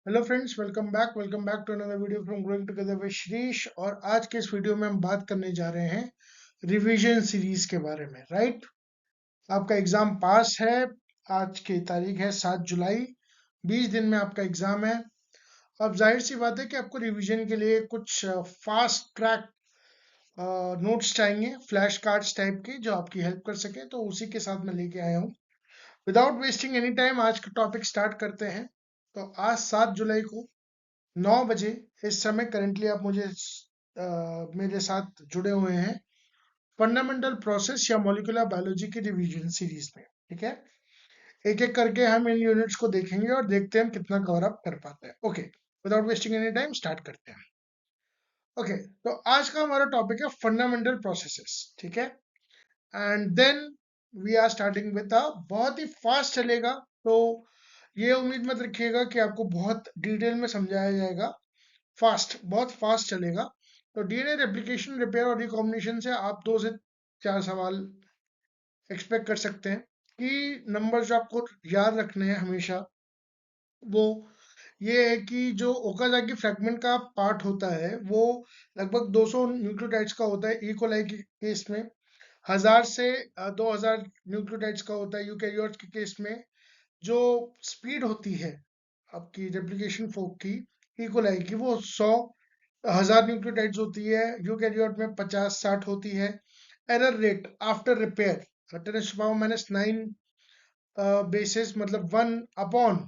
Hello friends, welcome back to another video from growing together with Shrish. और आज के इस वीडियो में हम बात करने जा रहे हैं रिवीजन सीरीज के बारे में। राइट, आपका एग्जाम पास है। आज की तारीख है 7 जुलाई। 20 दिन में आपका एग्जाम है। अब जाहिर सी बात है कि आपको रिवीजन के लिए कुछ फास्ट ट्रैक नोट्स चाहिए, फ्लैश कार्ड्स टाइप के, जो आपकी हेल्प कर सके। तो उसी के साथ मैं लेके आया हूँ। विदाउट वेस्टिंग एनी टाइम आज का टॉपिक स्टार्ट करते हैं। तो आज 7 जुलाई को 9 बजे इस समय करंटली आप मेरे साथ जुड़े हुए हैं फंडामेंटल प्रोसेस या मॉलिक्यूलर बायोलॉजी की रिवीजन सीरीज में। ठीक है, एक एक करके हम इन यूनिट्स को देखेंगे और देखते हैं हम कितना कवर अप कर पाते हैं। Okay, without wasting any time start करते हैं। ओके, तो आज का हमारा टॉपिक है फंडामेंटल प्रोसेसेस। ठीक है, and then we are starting with a बहुत ही फास्ट चलेगा। तो ये उम्मीद मत रखिएगा कि आपको बहुत डिटेल में समझाया जाएगा। बहुत फास्ट चलेगा। तो डीएनए रेप्लिकेशन, रिपेयर और रिकॉम्बिनेशन से आप 2 से 4 सवाल एक्सपेक्ट कर सकते हैं। कि नंबर जो आपको याद रखने हैं हमेशा, वो ये है कि जो ओकाजाकी फ्रैगमेंट का पार्ट होता है वो लगभग 200 न्यूक्लियोटाइड्स का होता है। इकोलाई के केस में 1000 से 2000 न्यूक्लियोटाइड्स का होता है। यूकैरियोट्स के केस में जो स्पीड होती है आपकी रेप्लिकेशन फोक की, इकोलाई की, वो 100,000 न्यूक्लियोटाइड्स होती है। यूकैरियोट में 50-60 होती है। Error rate after repair 10⁻⁹ basis, मतलब 1 अपॉन,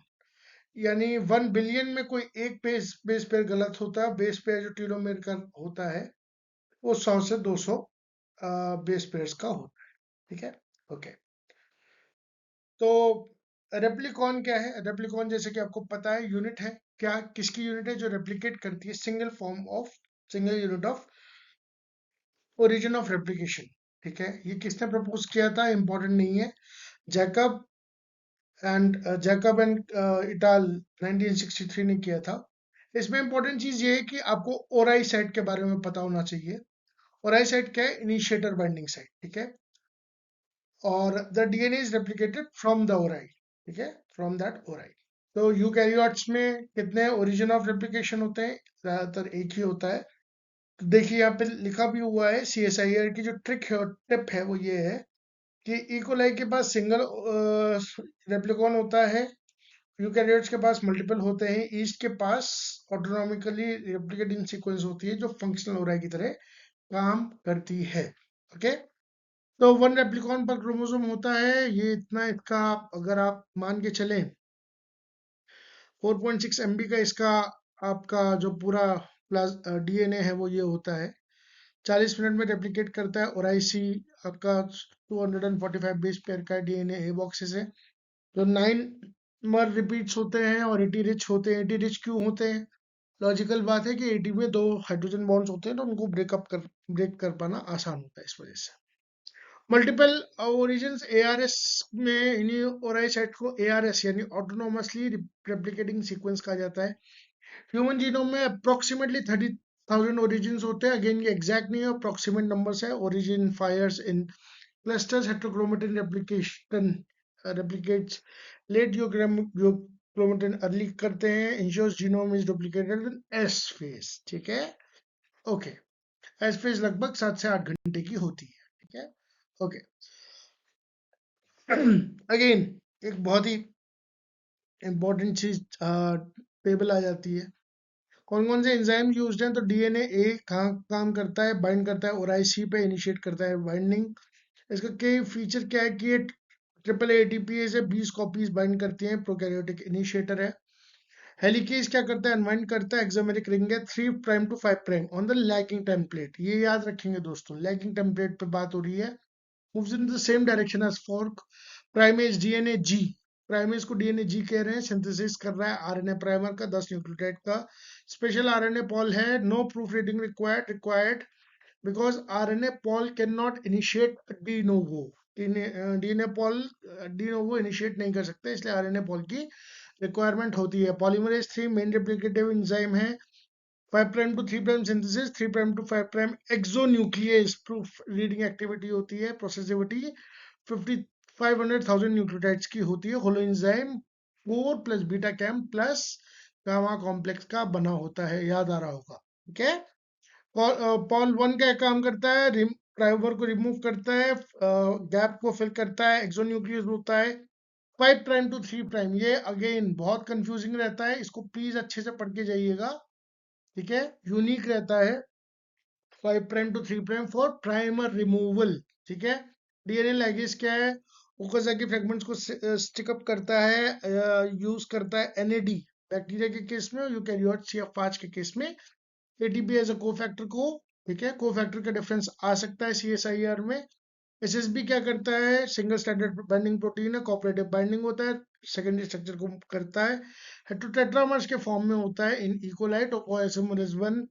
यानी 1 बिलियन में कोई एक बेस पेयर गलत होता है। बेस पेयर जो टीलोमेर का होता है वो 100 से 200 बेस पेयर्स का होता है। ठीक है, ओके। तो रेप्लिकॉन क्या है? रेप्लिकॉन, जैसे कि आपको पता है, यूनिट है। क्या, किसकी यूनिट है? जो रेप्लिकेट करती है single unit of origin of replication. ठीक है, ये किसने प्रपोज किया था? इंपॉर्टेंट नहीं है। जैकब एंड इटाल 1963 ने किया था। इसमें इंपॉर्टेंट चीज ये है कि आपको ओराई साइट के बारे में पता होना चाहिए। ओराई साइट क्या है? Initiator binding site. ठीक है, और the DNA is replicated from the ori. ठीक है, फ्रॉम दैट ओराई। तो यूकैरियोट्स में कितने ओरिजिन ऑफ रेप्लिकेशन होते हैं? ज्यादातर एक ही होता है। तो देखिए, यहाँ पे लिखा भी हुआ है, CSIR की जो ट्रिक है और टिप है वो ये है कि इकोलाई के पास सिंगल रेप्लिकॉन होता है। यूकैरियोट्स के पास मल्टीपल होते हैं। ईस्ट के पास ऑटोनॉमिकली रेप्लिकेटिंग सीक्वेंस होती है जो फंक्शनल ओराई की तरह काम करती है। ओके, तो 1 रेप्लिकॉन पर क्रोमोसोम होता है। ये इतना, इसका अगर आप मान के चलें 4.6 MB का इसका आपका जो पूरा प्लस डीएनए है वो ये होता है। 40 मिनट में रेप्लिकेट करता है। और आईसी आपका 245 बेस पेयर का डीएनए ए बॉक्सेस है। जो 9 मर रिपीट्स होते हैं और 80 रिच होते हैं। 80 रिच क्यों होते हैं? लॉजिकल बात है कि 80 में 2 हाइड्रोजन बॉन्ड्स होते हैं, तो उनको ब्रेक कर पाना आसान होता है इस वजह से। मल्टीपल ओरिजिन्स ARS में इन्हीं ओराई साइट को ARS यानी ऑटोनोमसली रेप्लिकेटिंग सीक्वेंस कहा जाता है। ह्यूमन जीनोम में अप्रोक्सीमेटली 30,000 ओरिजिन्स होते हैं। अगेन ये एग्जैक्ट नहीं है, अप्रोक्सीमेट नंबर्स है। Origin fires in clusters, heterochromatin replicates late chromatin early करते हैं। Ensures genome is duplicated in S phase. ठीक है, ओके। एस फेज लगभग 7 से 8 घंटे की होती है। ठीक है, ओके। अगेन एक बहुत ही इंपॉर्टेंट चीज टेबल आ जाती है। कौन कौन से एंजाइम यूज्ड हैं? तो डीएनए ए कहाँ काम करता है? बाइंड करता है और आईसी पे इनिशिएट करता है बाइंडिंग। इसका कई फीचर क्या है कि ये ट्रिपल एटीपी से 20 कॉपीज बाइंड करती हैं। प्रोकैरियोटिक इनिशिएटर है। हेलिकेज क्या करता है? अनवाइंड करता है। एक्सोमेरिक रिंग है 3 prime to 5 prime on the lagging template. ये याद रखेंगे दोस्तों, लैगिंग टेम्पलेट पे बात हो रही है। Moves in the same direction as fork. Primase DNA G, primase को डीएनए जी कह रहे हैं। सिंथेसिस कर रहा है आरएनए प्राइमर का 10 न्यूक्लियोटाइड का। स्पेशल आरएनए पॉल है। No proof reading required because RNA pol can not initiate de novo. DNA pol de novo initiate नहीं कर सकते, इसलिए आरएनए पॉल की रिक्वायरमेंट होती है। पॉलीमरेज 3 मेन रेप्लिकेटिव एंजाइम है। 5 prime to 3 prime synthesis, 3 prime to 5 prime exonuclease proof reading activity होती है। प्रोसेसिविटी 500,000 न्यूक्लियोटाइड्स की होती है। Holo enzyme 4 plus beta clamp plus gamma complex का बना होता है, याद आ रहा होगा। ठीक है। पॉल वन क्या काम करता है, प्राइमर को रिमूव करता है, गैप को फिल करता है, एक्सोन्यूक्लियस होता है 5 प्राइम टू 3 प्राइम। ये अगेन बहुत कंफ्यूजिंग रहता है, इसको प्लीज अच्छे से पढ़ के जाइएगा। ठीक है, यूनिक रहता है 5 prime to 3 prime for primer removal. ठीक है। डीएनए लाइगेज क्या है, ओकाजाकी फ्रैगमेंट्स को स्टिक अप करता है, यूज करता है एनएडी बैक्टीरिया के केस में, यूकैरियोट CF5 के केस में, एटीपी एज अ कोफैक्टर को। ठीक है, कोफैक्टर का डिफरेंस आ सकता है CSIR में। एसएसबी क्या करता है, सिंगल स्टैंडर्ड बाइंडिंग प्रोटीन है, कोऑपरेटिव बाइंडिंग होता है, सेकेंडरी स्ट्रक्चर को करता है, हेटेरोटेट्रामर्स के फॉर्म में होता है इन इकोलाइट, ओएसएमरेज 1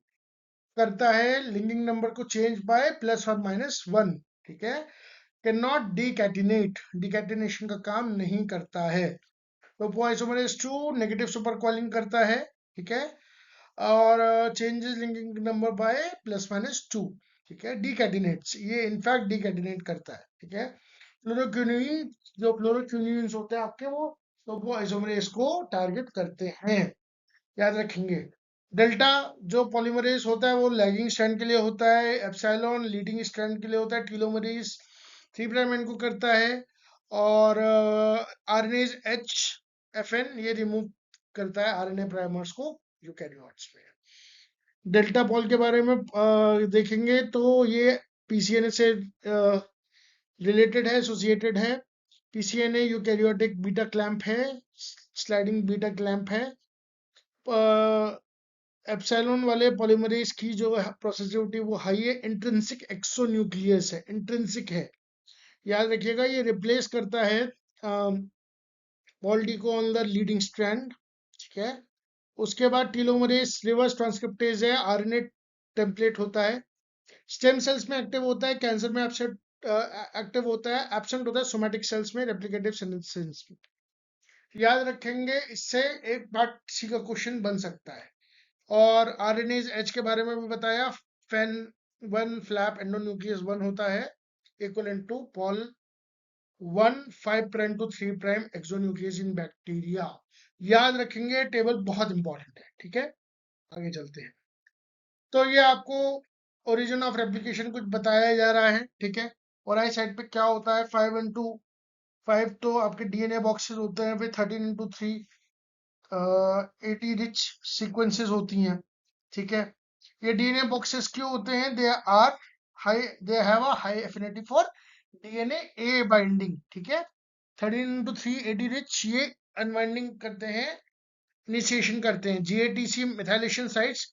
करता है लिंकिंग नंबर को चेंज बाय +or -1। ठीक है, कैन नॉट डीकैटिनेट, डीकैटिनेशन का काम नहीं करता है। तो पोइसोमरेज 2 नेगेटिव सुपर कॉलिंग करता है। ठीक है, और चेंजेस लिंकिंग नंबर बाय +-2। ठीक है, डीकैटिनेट्स, ये इनफैक्ट डीकैटिनेट करता है। ठीक है, फ्लोरोक्यूनिन, जो फ्लोरोक्यूनिन्स होते हैं आपके वो आइसोमरेज को टारगेट करते हैं, याद रखेंगे। डेल्टा जो पॉलीमरेज होता है वो लैगिंग स्ट्रैंड के लिए होता है, एप्सिलॉन लीडिंग स्ट्रैंड के लिए होता है, टीलोमरेज 3 प्राइम एंड को करता है, और आरएनएज HFN ये रिमूव करता है आरएनए प्राइमर्स को यूकैरियोट्स में। डेल्टा पॉल के बारे में देखेंगे तो ये पीसीएनए से रिलेटेड है, एसोसिएटेड है। पीसीएनए यूकैरियोटिक बीटा क्लैंप है, स्लाइडिंग बीटा क्लैंप है। एप्सिलॉन वाले पॉलीमरेज की जो प्रोसेसिविटी वो हाई है, इंट्रिंसिक एक्सोन्यूक्लियस है, इंट्रिंसिक है, याद रखिएगा। ये रिप्लेस करता है पॉल डी को ऑन द लीडिंग स्ट्रैंड। ठीक है, उसके बाद टीलोमरेज रिवर्स ट्रांसक्रिप्टेज है, आरएनए टेम्पलेट होता है, स्टेम सेल्स में एक्टिव होता है, कैंसर में एक्टिव होता है, एब्सेंट होता है सोमैटिक सेल्स में, रेप्लिकेटिव सेल्स में। याद रखेंगे, इससे एक पार्ट सी का क्वेश्चन बन सकता है। और आरएनएज एच के बारे में भी बताया, फैन 1 फ्लैप एंडोन्यूक्लियस 1 होता है, equivalent to pol 1 5 prime to 3 prime exonuclease in bacteria. याद रखेंगे, टेबल बहुत इंपॉर्टेंट है। ठीक है, आगे चलते हैं। तो ये आपको ओरिजिन ऑफ रेप्लिकेशन कुछ बताया जा रहा है। ठीक है, और आई साइड पे क्या होता है, 5 तो आपके डीएनए बॉक्सेस होते हैं, फिर 13x3 80 रिच सीक्वेंसेस होती हैं। ठीक है, ये डीएनए बॉक्सेस क्यों होते हैं, they have a high affinity for DNA A binding. ठीक है, 13x3 80 रिच ये अनवाइंडिंग करते हैं, इनिशिएशन करते हैं GATC methylation sites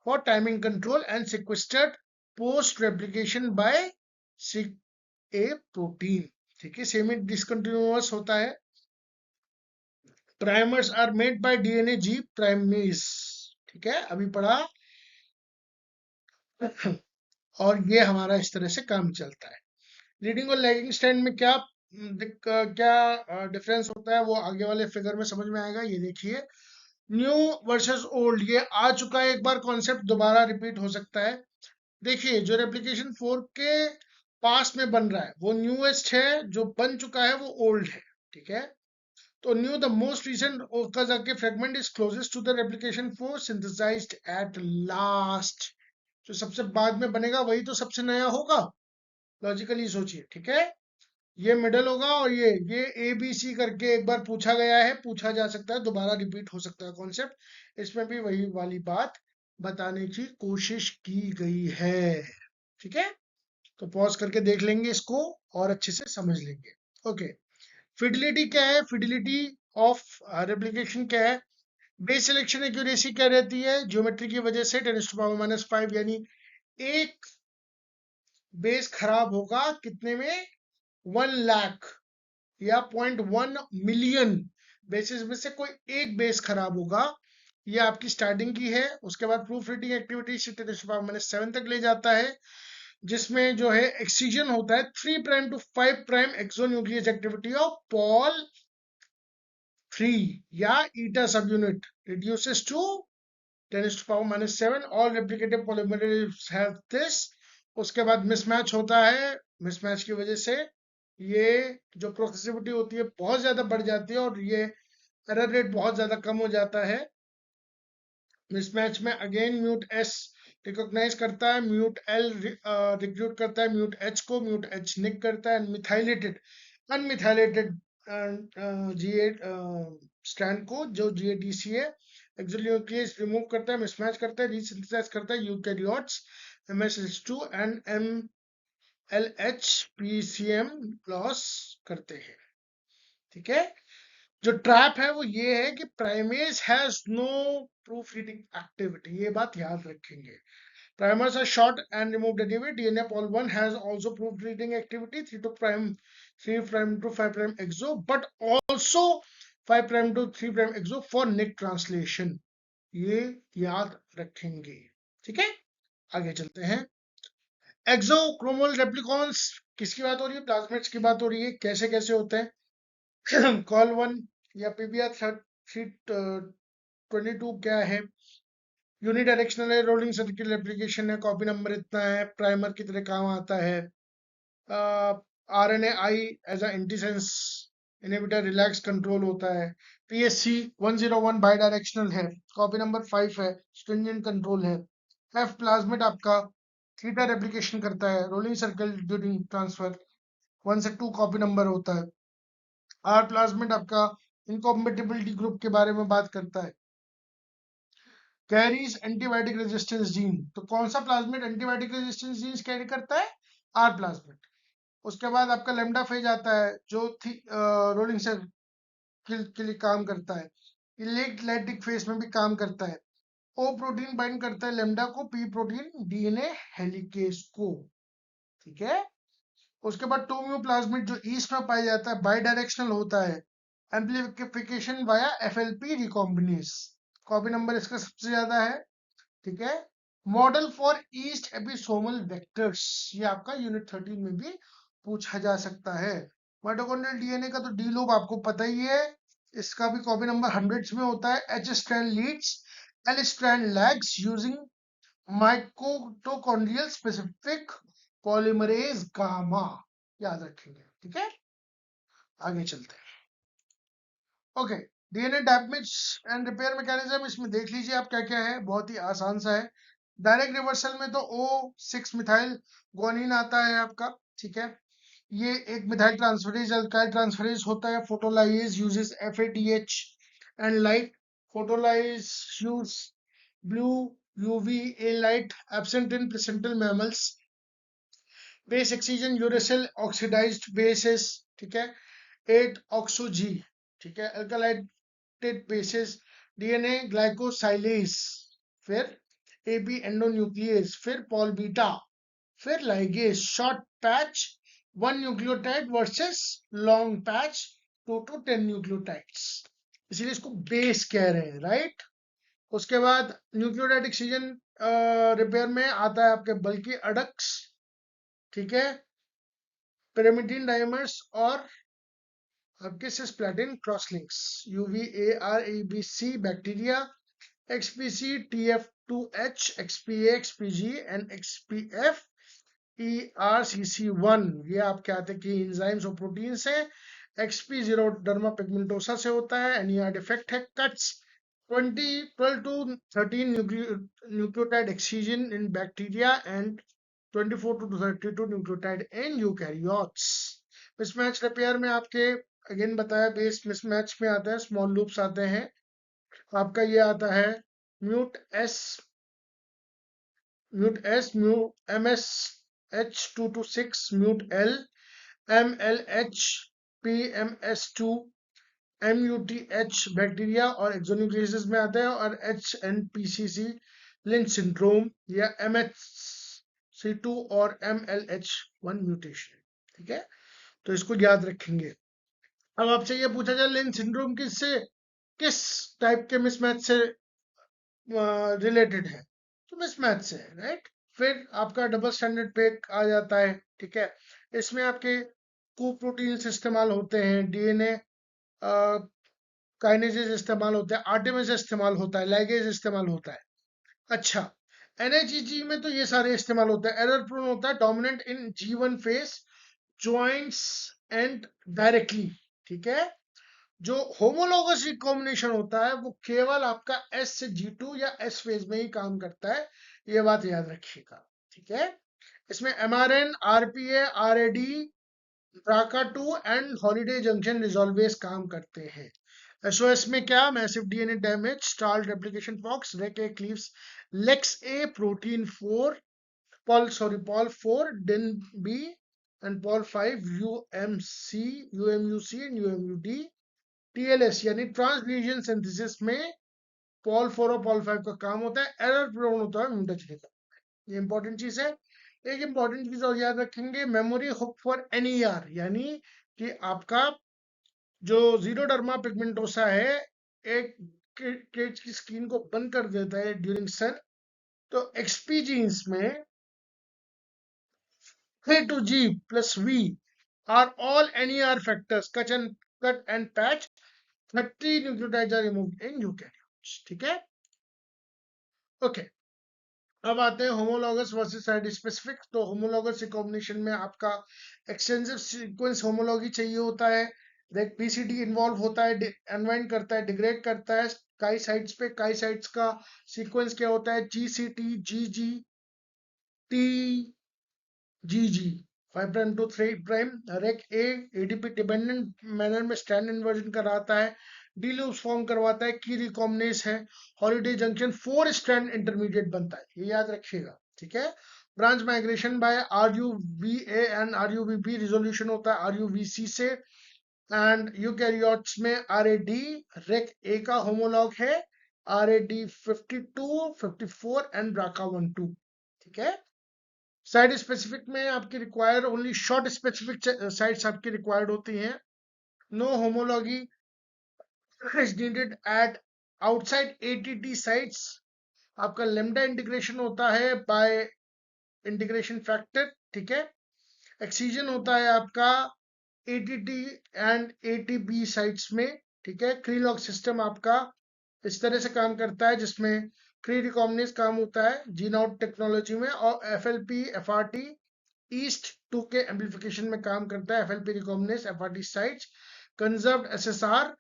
for timing control and sequestered post replication by a protein. ठीक है, सेमी डिसकंटिन्यूअस होता है। Primers are made by DNA G primase. ठीक है, अभी पढ़ा। और ये हमारा इस तरह से काम चलता है। लीडिंग और लैगिंग स्ट्रैंड में क्या डिफरेंस होता है वो आगे वाले फिगर में समझ में आएगा। ये देखिए, न्यू वर्सेस ओल्ड, ये आ चुका है एक बार, कॉन्सेप्ट दोबारा रिपीट हो सकता है। देखिए, जो रेप्लिकेशन 4 के पास में बन रहा है वो न्यूएस्ट है, जो बन चुका है वो ओल्ड है। ठीक है, तो new the most recent Okazaki fragment is closest to the replication 4 synthesised at last. जो सबसे बाद में बनेगा वही तो सबसे नया होगा, लॉजिकली सोचिए। ठीक है, ये मिडल होगा, और ये ABC करके एक बार पूछा गया है, पूछा जा सकता है, दोबारा रिपीट हो सकता है कॉन्सेप्ट। इसमें भी वही वाली बात बताने की कोशिश की गई है। ठीक है, तो पॉज करके देख लेंगे इसको और अच्छे से समझ लेंगे। ओके, फिडिलिटी क्या है, फिडिलिटी ऑफ रेप्लिकेशन क्या है, बेस सिलेक्शन एक्यूरेसी क्या रहती है, ज्योमेट्री की वजह से 10⁻⁵ यानी एक बेस खराब होगा कितने में, 1 लाख या 0.1 मिलियन बेसिस में से कोई एक बेस खराब होगा। ये आपकी स्टार्टिंग की है। उसके बाद प्रूफ रीडिंग एक्टिविटी 10⁻⁷ तक ले जाता है, जिसमें जो है एक्ससीजन होता है 3 prime to 5 prime exonuclease activity of pol 3 या eta sub unit reduces to 10⁻⁷ all replicative polymerases have this। उसके बाद मिसमैच होता है, मिसमैच की वजह से ये जो प्रोसेसिविटी होती है बहुत ज्यादा बढ़ जाती है, और ये एरर रेट बहुत ज्यादा कम हो जाता है। मिसमैच में अगेन म्यूट एस रिकॉग्नाइज करता है, म्यूट एल रिक्रूट करता है म्यूट एच को, म्यूट एच निक करता है, मिथाइलेटेड अनमिथाइलेटेड जी स्ट्रैंड को जो जीएडीसी है एक्सोन्यूक्लियस रिमूव करता है, मिसमैच करता है, रीसिंथेसाइज करता है eukaryotes MSH2 and MLH PCM loss करते हैं। ठीक है, जो ट्रैप है वो ये है कि primase has no proof reading activity, ये बात याद रखेंगे। Primers are short and removed anyway. DNA Pol 1 has also proved reading activity 3 to prime 3 prime to 5 prime exo, but also 5 prime to 3 prime exo for nick translation. ये याद रखेंगे। ठीक है, आगे चलते हैं। एक्सोक्रोमल रेप्लिकॉन्स किसकी बात हो रही है? प्लाज्मिड्स की बात हो रही है। कैसे कैसे होते हैं? कॉल 1 या PBR 322 क्या है? यूनिडायरेक्शनल है, रोलिंग सर्किल एप्लीकेशन है, कॉपी नंबर इतना है, प्राइमर की तरह काम आता है। RNAi as a antisense inhibitor relax control होता है। PSC 101 बाई डायरेक्शनल है, कॉपी नंबर 5 है, स्ट्रिंजेंट कंट्रोल है। F प्लाज्मिड आपका थीटा रेप्लिकेशन करता है, रोलिंग सर्किल ड्यूरिंग ट्रांसफर 1 से 2 कॉपी नंबर होता है। R प्लाज्मिड आपका इनकॉम्पेटिबिलिटी ग्रुप के बारे में बात करता है। कैरीज एंटीबायोटिक रेजिस्टेंस जीन, तो कौन सा plasmid antibiotic resistance gene carry करता है? R plasmid. उसके बाद आपका लेमडा फेज आता है जो रोलिंग से के लिए काम करता है। इलेक्ट्रोलाइटिक फेज में भी काम करता है। ओ प्रोटीन बाइंड करता है लेमडा को, पी प्रोटीन डीएनए हेलिकेज को। ठीक है, उसके बाद टोम्यो प्लाज्मिड जो ईस्ट में पाया जाता है, बाई डायरेक्शनल होता है, amplification via FLP recombinase, copy number इसका सबसे ज्यादा है। ठीक है, मॉडल फॉर ईस्ट एपिसोमल वेक्टर्स, ये आपका यूनिट 13 में भी पूछा जा सकता है। माइटोकॉन्ड्रियल डीएनए का तो डी लूप आपको पता ही है, इसका भी कॉपी नंबर हंड्रेड्स में होता है। H strand leads, L strand lags using mitochondrial specific polymerase gamma, याद रखेंगे। ठीक है, आगे चलते हैं। Okay, DNA damage and repair mechanism इसमें देख लीजिए आप क्या क्या है, बहुत ही आसान सा है। डायरेक्ट रिवर्सल में तो O6 मिथाइल ग्वानिन आता है आपका। ठीक है, ये एक मिथाइल ट्रांसफरेज अल्काइल ट्रांसफरेज होता है। Photolyase uses FADH and light, photolyase use blue UVA light, absent in placental mammals. Base excision uracil oxidised bases. ठीक है, 8 ऑक्सो जी। ठीक है, अल्कालाइटेड बेसिस, डीएनए ग्लाइकोसाइलेज, फिर एपी एंडोन्यूक्लियस, फिर पॉल बीटा, फिर ligase, short patch 1 nucleotide versus long patch 2 to 10 nucleotides, इसीलिए इसको base कह रहे हैं, राइट। उसके बाद न्यूक्लियोटाइड एक्सीजन रिपेयर में आता है आपके बल्कि अडक्स। ठीक है, pyrimidine डाइमर्स और आपके cisplatin crosslinks, UVARABC bacteria, XPC TF2H XPA XPG and XPF ERCC1, ये आपके आते कि एंजाइम्स और प्रोटीन से। XP0 डर्मा पिगमेंटोसा से होता है, NER डिफेक्ट है। Cuts 12 to 13 nucleotide excision in bacteria and 24 to 32 nucleotide in eukaryotes. Mismatch repair में आपके अगेन बताया, बेस मिसमैच में आता है, स्मॉल लूप्स आते हैं आपका। ये आता है mute S MSH226 mute L MLH PMS2 MUTH bacteria और एक्सोन्यूक्लियस में आता है, और HNPCC लिंच सिंड्रोम या MHC2 और MLH1 म्यूटेशन। ठीक है, तो इसको याद रखेंगे। अब आपसे ये पूछा जाए लिंच सिंड्रोम किस टाइप के मिसमैच से रिलेटेड है, तो मिसमैच से है, राइट। फिर आपका डबल स्टैंडर्ड पेक आ जाता है। ठीक है, इसमें आपके कोप्रोटीन्स इस्तेमाल होते हैं, डीएनए काइनेजेस इस्तेमाल होता है, आर्टेमिस इस्तेमाल होता है, लाइगेज इस्तेमाल होता है। अच्छा, NHEG में तो ये सारे इस्तेमाल होता है। एरर प्रोन होता है, dominant in G1 face, joints and directly. ठीक है, जो होमोलॉगस रिकॉम्बिनेशन होता है वो केवल आपका S से G2 या S फेज में ही काम करता है, ये बात याद रखिएगा। ठीक है, इसमें mRN, RPA, RAD, BRCA2 and Holliday junction resolvases काम करते हैं। SOS में क्या, massive DNA damage, start replication forks, rec A cleaves lex A protein 4, Pol 4, DIN B, and Pol 5, UMUC and UMUD, TLS यानी ट्रांसल्यूशन सिंथेसिस में Pol 4 और Pol 5 का काम होता है, एरर प्रोन होता है म्यूटेशन का। ये इंपॉर्टेंट चीज है। एक इंपॉर्टेंट चीज और याद रखेंगे, मेमोरी हुक फॉर NER, यानी कि आपका जो जीरोडर्मा पिगमेंटोसा है एक केज की स्किन को बंद कर देता है ड्यूरिंग सन, तो XP जीन्स में K to G plus V are all NER factors. Cut and patch. 30 nucleotides are removed in eukaryotes. ठीक है, ओके। अब आते हैं होमोलॉगस वर्सेस साइड स्पेसिफिक। तो होमोलॉगस रिकॉम्बिनेशन में आपका एक्सटेंसिव सीक्वेंस होमोलॉगी चाहिए होता है। देख PCD इन्वॉल्व होता है, अनवाइंड करता है, डिग्रेड करता है कई साइट्स पे। कई साइट्स का सीक्वेंस क्या होता है, GCT, GG, TGG, 5 prime to 3 prime. Rec A ADP dependent manner में स्टैंड इन्वर्जन कराता है, डीलूप्स फॉर्म करवाता है, की रिकॉम्बिनेस है, हॉलिडे जंक्शन 4 स्टैंड इंटरमीडिएट बनता है, ये याद रखिएगा। ठीक है, branch migration by RUVA and RUVB resolution होता है RUVC से। एंड यूकैरियोट्स में RAD रेक ए का होमोलॉग है, RAD 52, 54 एंड BRCA12। ठीक है, साइड स्पेसिफिक में आपकी require only short specific sites आपकी रिक्वायर्ड होती हैं। No homology is needed at outside ATT sites. आपका लेमडा इंटीग्रेशन होता है बाय इंटीग्रेशन फैक्टर। ठीक है, एक्सीजन होता है आपका ATT एंड ATP साइट्स में। ठीक है, क्रीलॉग सिस्टम आपका इस तरह से काम करता है जिसमें क्री रिकॉम्बिनेज काम होता है जीन आउट टेक्नोलॉजी में, और FLP FRT ईस्ट 2 के एम्पलीफिकेशन में काम करता है। FLP recombinase FRT sites conserved SSR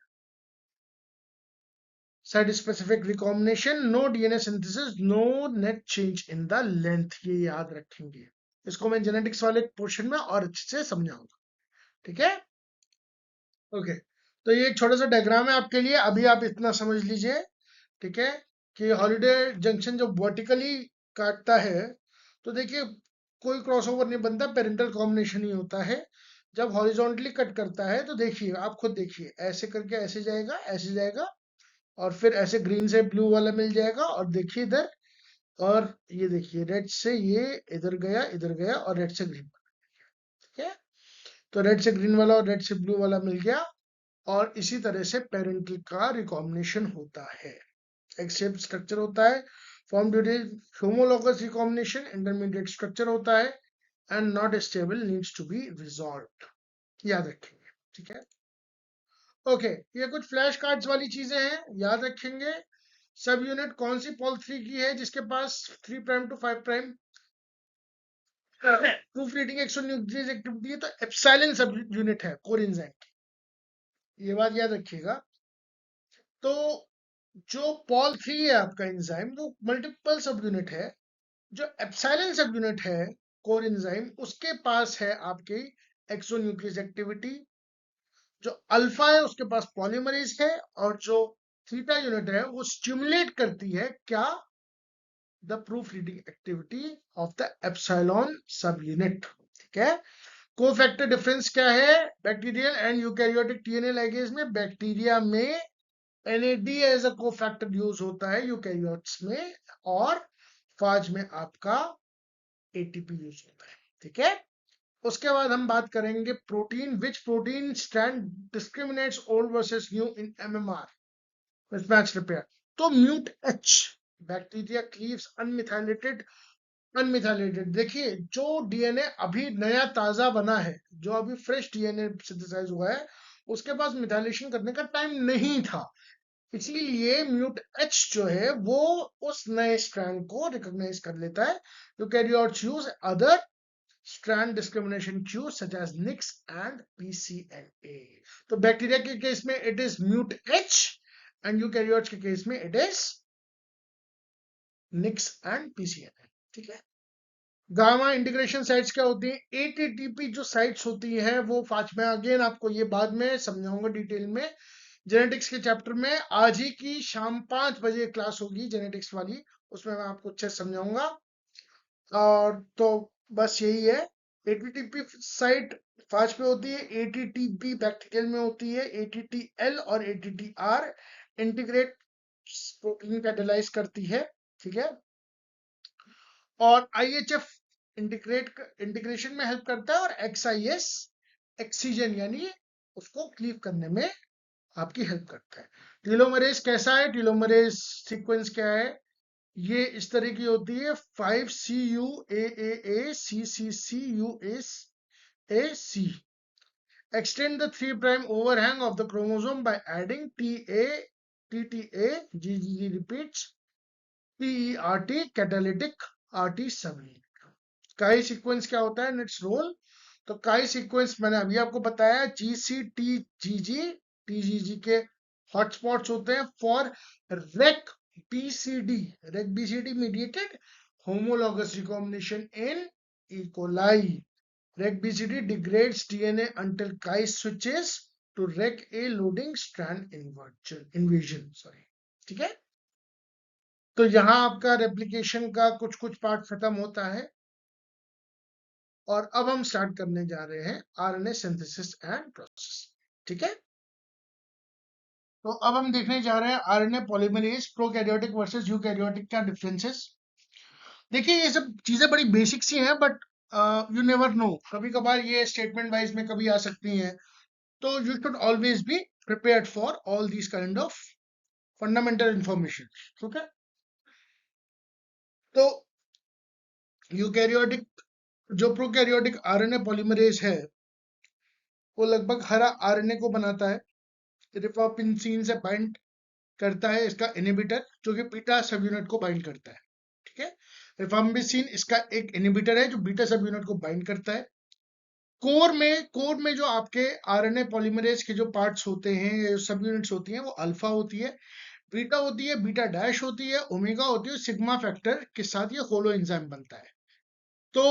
site specific recombination, no DNA synthesis, no net change in the length, ये याद रखेंगे। इसको मैं जेनेटिक्स वाले पोर्शन में और अच्छे से समझाऊंगा। ठीक है, ओके। तो ये एक छोटा सा डायग्राम है आपके लिए, अभी आप इतना समझ लीजिए। ठीक है, कि हॉलिडे जंक्शन जब वर्टिकली काटता है तो देखिए कोई क्रॉसओवर नहीं बनता, पेरेंटल कॉम्बिनेशन ही होता है। जब हॉरिजॉन्टली कट करता है तो देखिए, आप खुद देखिए, ऐसे करके ऐसे जाएगा, ऐसे जाएगा, और फिर ऐसे ग्रीन से ब्लू वाला मिल जाएगा, और देखिए इधर, और ये देखिए रेड से ये इधर गया, इधर गया, और रेड से ग्रीन। ठीक है, तो रेड से ग्रीन वाला और रेड से ब्लू वाला मिल गया, और इसी तरह से पेरेंटल का रिकॉम्बिनेशन होता है। एक शेप स्ट्रक्चर होता है, form during homologous recombination, intermediate structure होता है, and not stable, needs to be resolved, याद रखेंगे। ठीक है, ओके। ये कुछ फ्लैश कार्ड्स वाली चीजें हैं, याद रखेंगे। सब यूनिट कौन सी पॉल 3 की है जिसके पास 3 prime to 5 prime proof reading exonuclease activity है, तो एप्सिलॉन सब यूनिट है कोर एंजाइम की, ये बात याद रखिएगा। तो जो पॉल 3 है आपका एंजाइम, वो मल्टीपल सब यूनिट है। जो एप्सिलॉन सब यूनिट है कोर एंजाइम, उसके पास है आपकी एक्सोन्यूक्लियस एक्टिविटी। जो अल्फा है उसके पास पॉलीमरेज है, और जो थीटा यूनिट है वो स्टिमुलेट करती है क्या, the proof reading activity of the epsilon subunit. ठीक है, कोफैक्टर डिफरेंस क्या है bacterial and eukaryotic DNA ligase में? बैक्टीरिया में NAD as a cofactor use होता है यूकैरियोट्स में, और फाज में आपका ATP यूज होता है। ठीक है, उसके बाद हम बात करेंगे protein, which protein strand discriminates old versus new in MMR mismatch repair? तो mut H, bacteria cleaves unmethylated. देखिए जो DNA अभी नया ताजा बना है, जो अभी फ्रेश DNA सिंथेसाइज हुआ है, उसके पास मिथाइलेशन करने का टाइम नहीं था, इसलिए म्यूट H जो है वो उस नए स्ट्रैंड को रिकॉग्नाइज कर लेता है। Eukaryotes use other strand discrimination cues such as NICS and PCNA. तो बैक्टीरिया के केस में it is mut H and eukaryotes के केस में it is NICS and PCNA. ठीक है। गामा इंटीग्रेशन साइट्स क्या होती है? एटीटीपी जो साइट्स होती है वो फास्ट में, अगेन आपको ये बाद में समझाऊंगा डिटेल में जेनेटिक्स के चैप्टर में। आज ही की शाम 5 बजे क्लास होगी जेनेटिक्स वाली, उसमें मैं आपको अच्छे से समझाऊंगा। और तो बस यही है, एटीटीपी साइट फाज पे होती है, एटीटीपी बैक्टीरियल में होती है, एटीटीएल और एटीटीआर इंटीग्रेट प्रोटीन कैटालाइज करती है। ठीक है। और आईएचएफ इंटीग्रेशन में हेल्प करता है, और एक्सआईएस एक्सीजन यानी उसको क्लीव करने में आपकी हेल्प करता है। टीलोमरेज कैसा है? टीलोमरेज सीक्वेंस क्या है? ये इस तरह की होती है 5CUAAACCCUAC. Extend the 3' overhang of the chromosome by adding TTA, GGG repeats, PERT catalytic RT subunit. काई सीक्वेंस क्या होता है एंड इट्स रोल? तो काई सीक्वेंस मैंने अभी आपको बताया, GCTGG के हॉटस्पॉट्स होते हैं for rec BCD mediated homologous recombination in E. coli. Rec BCD degrades DNA until Chi switches to Rec A loading strand invasion. ठीक है। तो यहां आपका रेप्लिकेशन का कुछ कुछ पार्ट खत्म होता है, और अब हम स्टार्ट करने जा रहे हैं आरएनए सिंथेसिस एंड प्रोसेस। ठीक है। तो अब हम देखने जा रहे हैं RNA polymerase prokaryotic versus eukaryotic का डिफरेंसेस। देखिए ये सब चीजें बड़ी बेसिक सी हैं, बट यू नेवर नो, कभी कभार ये स्टेटमेंट वाइज में कभी आ सकती हैं, तो you should always be prepared for all these kind of fundamental information. ठीक है। तो यूकैरियोटिक जो प्रोकैरियोटिक आरएनए पॉलीमरेज है वो लगभग हर आरएनए को बनाता है, रिफॉपिंसिन से बाइंड करता है इसका इनहिबिटर, जो कि बीटा सब यूनिट को बाइंड करता है। ठीक है। रिफॉम्बिसिन इसका एक इनहिबिटर है जो बीटा सब यूनिट को बाइंड करता है। कोर में जो आपके आरएनए पॉलीमरेज के जो पार्ट्स होते हैं, सब यूनिट्स होती हैं, वो अल्फा होती है, बीटा होती है, बीटा डैश होती है, ओमेगा होती है, सिग्मा फैक्टर के साथ ये होलो एंजाइम बनता है। तो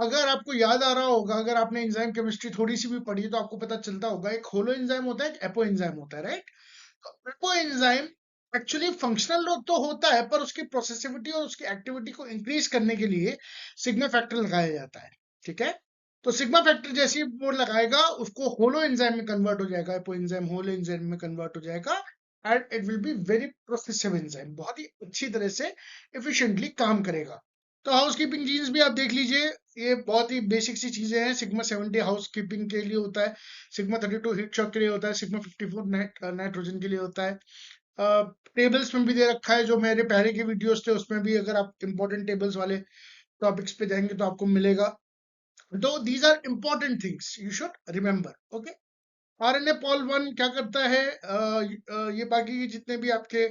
अगर आपको याद आ रहा होगा, अगर आपने एंजाइम केमिस्ट्री थोड़ी सी भी पढ़ी तो आपको पता चलता होगा, एक होलो एंजाइम होता है, एक एपो एंजाइम होता है, right. Apo enzyme actually functional तो होता है, पर उसकी प्रोसेसिविटी और उसकी एक्टिविटी को इंक्रीज करने के लिए सिग्मा फैक्टर लगाया जाता है। ठीक है। तो सिग्मा फैक्टर जैसे ही वो लगाएगा, उसको होलो एंजाइम में कन्वर्ट हो जाएगा, एपो एंजाइम होलो एंजाइम में कन्वर्ट हो जाएगा, and it will be very progressive enzyme, बहुत ही अच्छी तरह से एफिशिएंटली काम करेगा। तो हाउसकीपिंग जीन्स भी आप देख लीजिए, ये बहुत ही बेसिक सी चीजें हैं। सिग्मा 70 हाउसकीपिंग के लिए होता है, सिग्मा 32 हीट शॉक के लिए होता है, सिग्मा 54 नाइट्रोजन के लिए होता है। टेबल्स में भी दे रखा है, जो मेरे पहले के वीडियोस थे उसमें भी, अगर आप इंपॉर्टेंट टेबल्स वाले टॉपिक्स पे जाएंगे तो आपको मिलेगा। तो these are important things you should remember. Okay. RNA pol 1 क्या करता है? ये बाकी के जितने भी आपके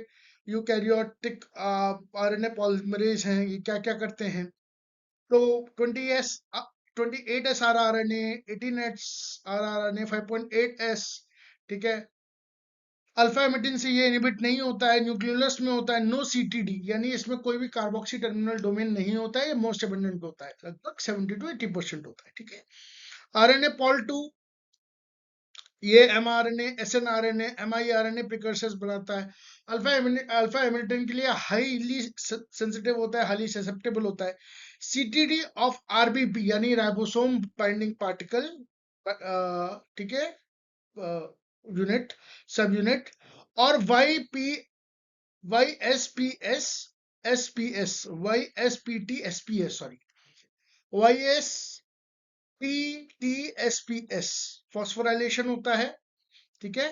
यूकैरियोटिक आरएनए पॉलीमरेज हैं, ये क्या क्या करते हैं? तो 28S RRNA, 18S RRNA, 5.8S, ठीक है। अल्फा एमिटिन से ये इनहिबिट नहीं होता है, न्यूक्लियोलस में होता है नो सीटीडी, यानी इसमें कोई भी कार्बोक्सी टर्मिनल डोमेन नहीं होता है, ये मोस्ट एबंडेंट होता है, लगभग 70 to 80% होता है। ठीक है। आरएनए पॉल 2 ये एमआरएनए, एसएनआरएनए, एमआईआरएनए प्रिकर्सर्स बनाता है। अल्फा एमिटिन के लिए हाईली सेंसिटिव होता है, हाईली ससेप्टेबल होता है। सीटीडी ऑफ आरबीपी यानी राइबोसोम बाइंडिंग पार्टिकल, ठीक है, यूनिट, सब यूनिट, और YSPS SPS, YSPT SPS, sorry, YSPTSPS phosphorylation होता है। ठीक है।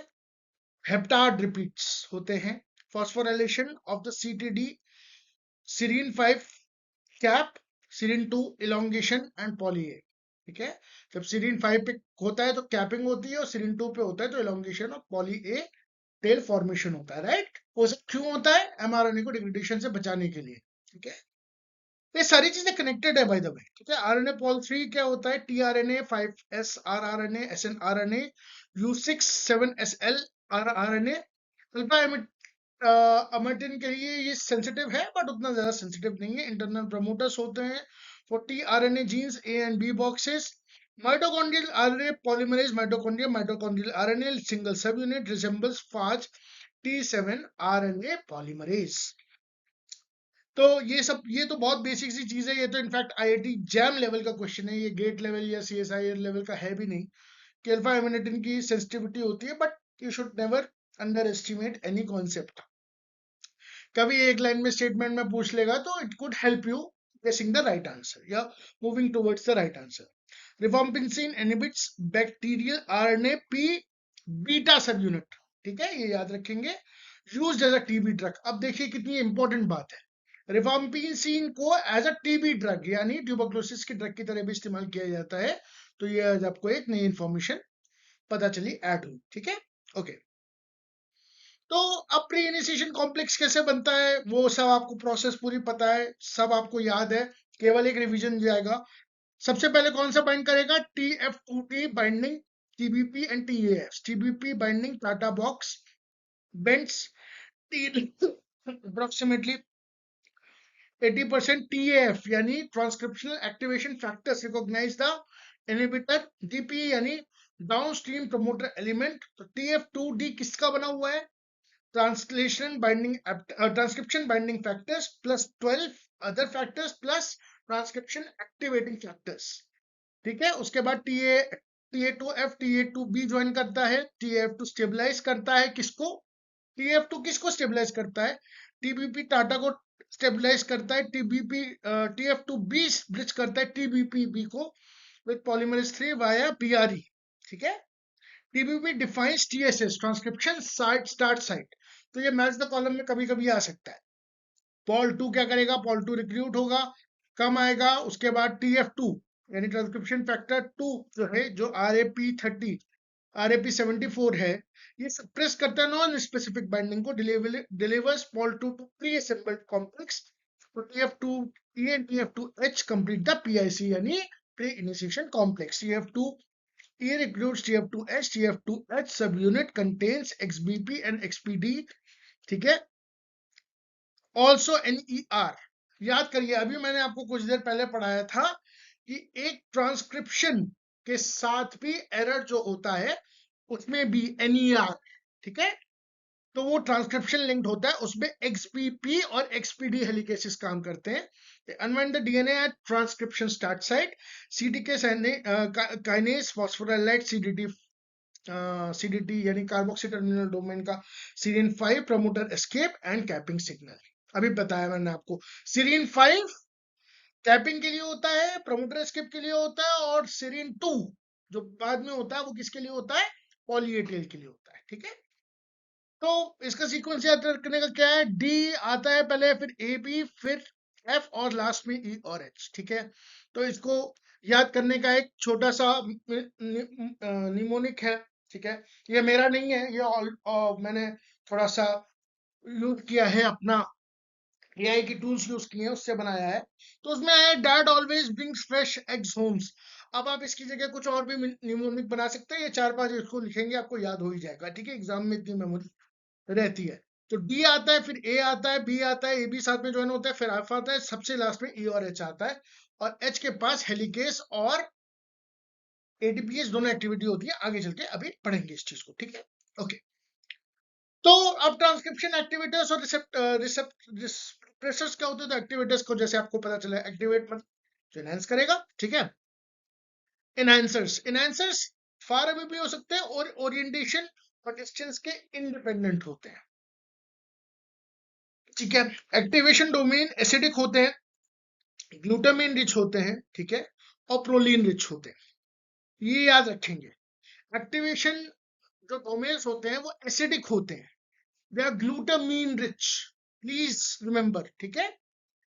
हेप्टाड रिपीट्स होते हैं। Phosphorylation of the CTD, serine 5 cap, serine 2 elongation and poly A. ठीक है। जब सीरीन 5 पे होता है तो कैपिंग होती है, और सीरीन 2 पे होता है तो इलोंगेशन और पॉली ए टेल फॉर्मेशन होता है, राइट। वो सब क्यों होता है? एमआरएनए को डिग्रेडेशन से बचाने के लिए। ठीक है। ये सारी चीजें कनेक्टेड है बाय द वे, ठीक है। आरएनए पॉल 3 क्या होता है, tRNA, 5s rRNA, snRNA, U6 7SL rRNA. Alpha amanitin के लिए ये सेंसिटिव है बट उतना ज्यादा सेंसिटिव नहीं है। इंटरनल प्रमोटर्स होते हैं 40 RNA genes, A and B boxes. Mitochondrial RNA polymerase mitochondria, mitochondrial RNA single subunit resembles phage T7 RNA polymerase. तो ये तो बहुत बेसिक सी चीज है। ये तो इनफैक्ट आईआईटी जैम लेवल का क्वेश्चन है, ये गेट लेवल या सीएसआईआर लेवल का है भी नहीं कि अल्फा एमिनेटिन की सेंसिटिविटी होती है, but you should never underestimate any concept. कभी एक लाइन में स्टेटमेंट में पूछ लेगा तो it could help you guessing the right answer या moving towards the right answer. Rifampicin inhibits bacterial RNA P beta subunit, ठीक है, ये याद रखेंगे। Used as a TB drug. अब देखिए कितनी इंपॉर्टेंट बात है, रिफॉम्पिसिन को एज अ टीबी ड्रग यानी ट्यूबरकुलोसिस की ड्रग की तरह भी इस्तेमाल किया जाता है। तो ये आज आपको एक नई इंफॉर्मेशन पता चली, ऐड हुई, ठीक है। ओके, तो अब प्री इनिशिएशन कॉम्प्लेक्स कैसे बनता है वो सब आपको प्रोसेस पूरी पता है, सब आपको याद है, केवल एक रिवीजन जाएगा। सबसे पहले कौन सा बाइंड करेगा, TF2D binding TBP and TAF। TBP binding TATA box bends approximately 80%। TAF यानी transcriptional activation factors recognize the inhibitor. DP यानी डाउनस्ट्रीम प्रमोटर एलिमेंट। तो TF2D किसका बना हुआ है, transcription binding factors plus 12 other factors plus transcription activating factors, ठीक है। उसके बाद TA2F TA2B ज्वाइन करता है, TF2 स्टेबलाइज करता है किसको, TF2 किसको स्टेबलाइज करता है, TBP टाटा को स्टेबलाइज करता है, TF2B ब्रिज करता है TBPB को विद पॉलीमरेज 3 वाया BRE, ठीक है। TBP defines TSS transcription site start site. तो ये मैच द कॉलम में कभी कभी आ सकता है। पॉल 2 क्या करेगा, पॉल 2 रिक्रूट होगा, कम आएगा। उसके बाद TF2 यानी ट्रांसक्रिप्शन फैक्टर 2 जो है, जो RAP30 RAP74 है, ये सप्रेस करता है नॉन स्पेसिफिक बाइंडिंग को, delivers pol 2 to pre assembled complex. तो TF2E and TF2H complete the PIC यानी pre initiation complex. TF2E recruits TF2H, TF2H subunit contains XBP and XPD, ठीक है। ऑल्सो NER, याद करिए अभी मैंने आपको कुछ देर पहले पढ़ाया था कि एक ट्रांसक्रिप्शन के साथ भी एरर जो होता है उसमें भी NER, ठीक है। तो वो ट्रांसक्रिप्शन लिंक्ड होता है, उसमें XBP और XPD हेलिकेसेस काम करते हैं। Unwind the DNA at transcription start site, CTK kinase phosphorylate CDT यानी कार्बोक्सी टर्मिनल डोमेन का serine 5 promoter escape and capping signal. अभी बताया मैंने आपको, सीरीन 5 कैपिंग के लिए होता है, प्रमोटर एस्केप के लिए होता है, और सीरीन 2 जो बाद में होता है वो किसके लिए होता है, पॉली ए टेल के लिए होता है, ठीक है। तो इसका सीक्वेंस याद रखने का क्या है, डी आता है पहले, फिर ए बी, फिर एफ और लास्ट में ई और एच, ठीक है। तो इसको याद करने का एक छोटा सा निमोनिक है, ठीक है। ये मेरा नहीं है, ये मैंने थोड़ा सा यूज किया है, अपना एआई की टूल्स यूज किए हैं उससे बनाया है। तो उसमें है dad always brings fresh eggs homes. अब आप इसकी जगह कुछ और भी निमोनिक बना सकते हैं, ये 4-5 इसको लिखेंगे आपको याद हो ही जाएगा, ठीक है। एग्जाम में इतनी मेमोरी रहती है। तो डी आता है, फिर ए आता है, बी आता है, ए बी साथ में ज्वाइन होता है, फिर एफ आता है, सबसे लास्ट में ई और एच आता है। और एच के पास हेलिकेस और एटीपीएस दोनों एक्टिविटी होती है, आगे चल के अभी पढ़ेंगे इस चीज को, ठीक है। ओके, तो अब ट्रांसक्रिप्शन एक्टिविटीज और रिसेप्टर्स क्या होते हैं, तो एक्टिविटीज को जैसे आपको पता चला, एक्टिवेट मतलब जो एनहांस करेगा, ठीक है। एनहांसर्स फार अवे भी हो सकते हैं और ओरिएंटेशन और डिस्टेंस के इंडिपेंडेंट होते हैं, ठीक है। एक्टिवेशन डोमेन एसिडिक होते हैं, ग्लूटामिन रिच होते हैं, ठीक है, और प्रोलीन रिच होते हैं, ये याद रखेंगे। एक्टिवेशन जो डोमेन्स होते हैं वो एसिडिक होते हैं, they are glutamine rich, please remember, ठीक है,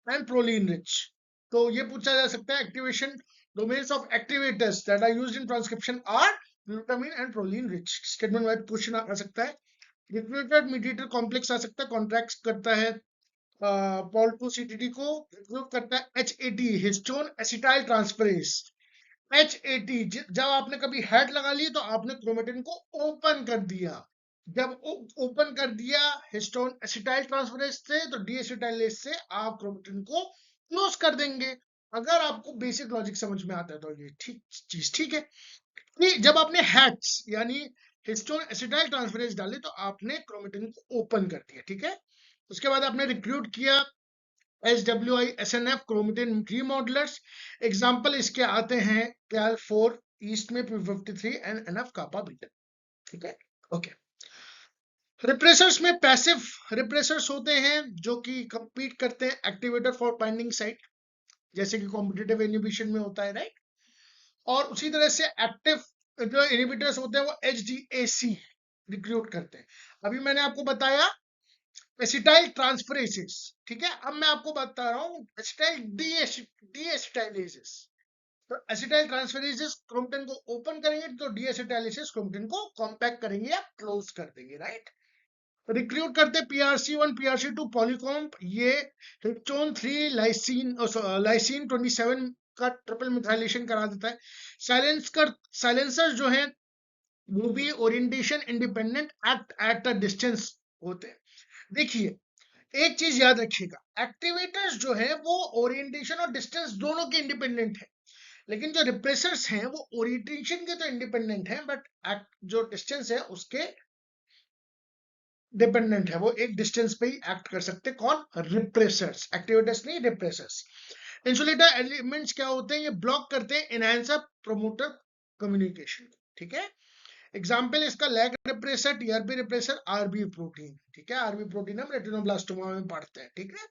एंड प्रोलीन रिच। तो ये पूछा जा सकता है, activation domains of activators that are used in transcription are glutamine and proline rich. Statement wise question आ सकता है। रिक्रूटेड मीडिएटर कॉम्प्लेक्स आ सकता है, कॉन्ट्रैक्ट करता है पॉल2-CTD को रिक्रूट करता है HAT, histone acetyl transferase. HAT जब आपने कभी हेड लगा ली तो आपने क्रोमेटिन को ओपन कर दिया। जब ओपन कर दिया हिस्टोन एसिटाइल ट्रांसफरेज से, तो डीएसिटाइलेज से आप क्रोमेटिन को क्लोज कर देंगे। अगर आपको बेसिक लॉजिक समझ में आता है तो ये ठीक है कि जब आपने हैट्स यानी हिस्टोन एसिटाइल ट्रांसफरेज डाले तो आपने क्रोमेटिन को ओपन कर दिया, ठीक है। उसके बाद आपने रिक्रूट किया SWI-SNF क्रोमेटिन रीमॉडलर्स। एग्जांपल इसके आते हैं कैल4 ईस्ट में P53 and NF kappa beta, ठीक है। ओके, रिप्रेसर्स में पैसिव रिप्रेसर्स होते हैं जो कि कंपीट करते हैं एक्टिवेटर फॉर बाइंडिंग साइट, जैसे कि कॉम्पिटिटिव इनहिबिशन में होता है, राइट। और उसी तरह से एक्टिव जो इनहिबिटर्स होते हैं वो HDAC रिक्रूट करते हैं। अभी मैंने आपको बताया एसिटाइल ट्रांसफरेसेस, ठीक है। अब मैं आपको बता रहा हूँ एसिटाइल डीएसिटाइलेसेस। तो एसिटाइल ट्रांसफरेसेस क्रोमेटिन को ओपन करेंगे, तो डीएसिटाइलेसेस क्रोमेटिन को कॉम्पैक्ट करेंगे या क्लोज कर देंगे, राइट। रिक्रूट करते PRC1 PRC2 पॉलीकॉम्प, ये हिस्टोन 3 लाइसिन 27 का ट्रिपल मिथाइलेशन करा देता है। साइलेंसर जो है वो भी orientation independent act at a distance होते हैं। देखिए एक चीज याद रखिएगा, एक्टिवेटर्स जो है वो ओरिएंटेशन और डिस्टेंस दोनों के इंडिपेंडेंट है, लेकिन जो रिप्रेसर्स हैं वो ओरिएंटेशन के तो इंडिपेंडेंट हैं, बट जो डिस्टेंस है उसके डिपेंडेंट है। वो एक डिस्टेंस पे ही एक्ट कर सकते, कौन? रिप्रेसर्स, एक्टिवेटर्स नहीं, रिप्रेसर्स। इंसुलेटर एलिमेंट्स क्या होते हैं? ये ब्लॉक करते हैं एनहांसर प्रमोटर कम्युनिकेशन, ठीक है। एग्जाम्पल इसका lac repressor, TRP repressor, RB protein, ठीक है। आरबी प्रोटीन हम रेटिनोब्लास्टोमा में पढ़ते हैं, ठीक है।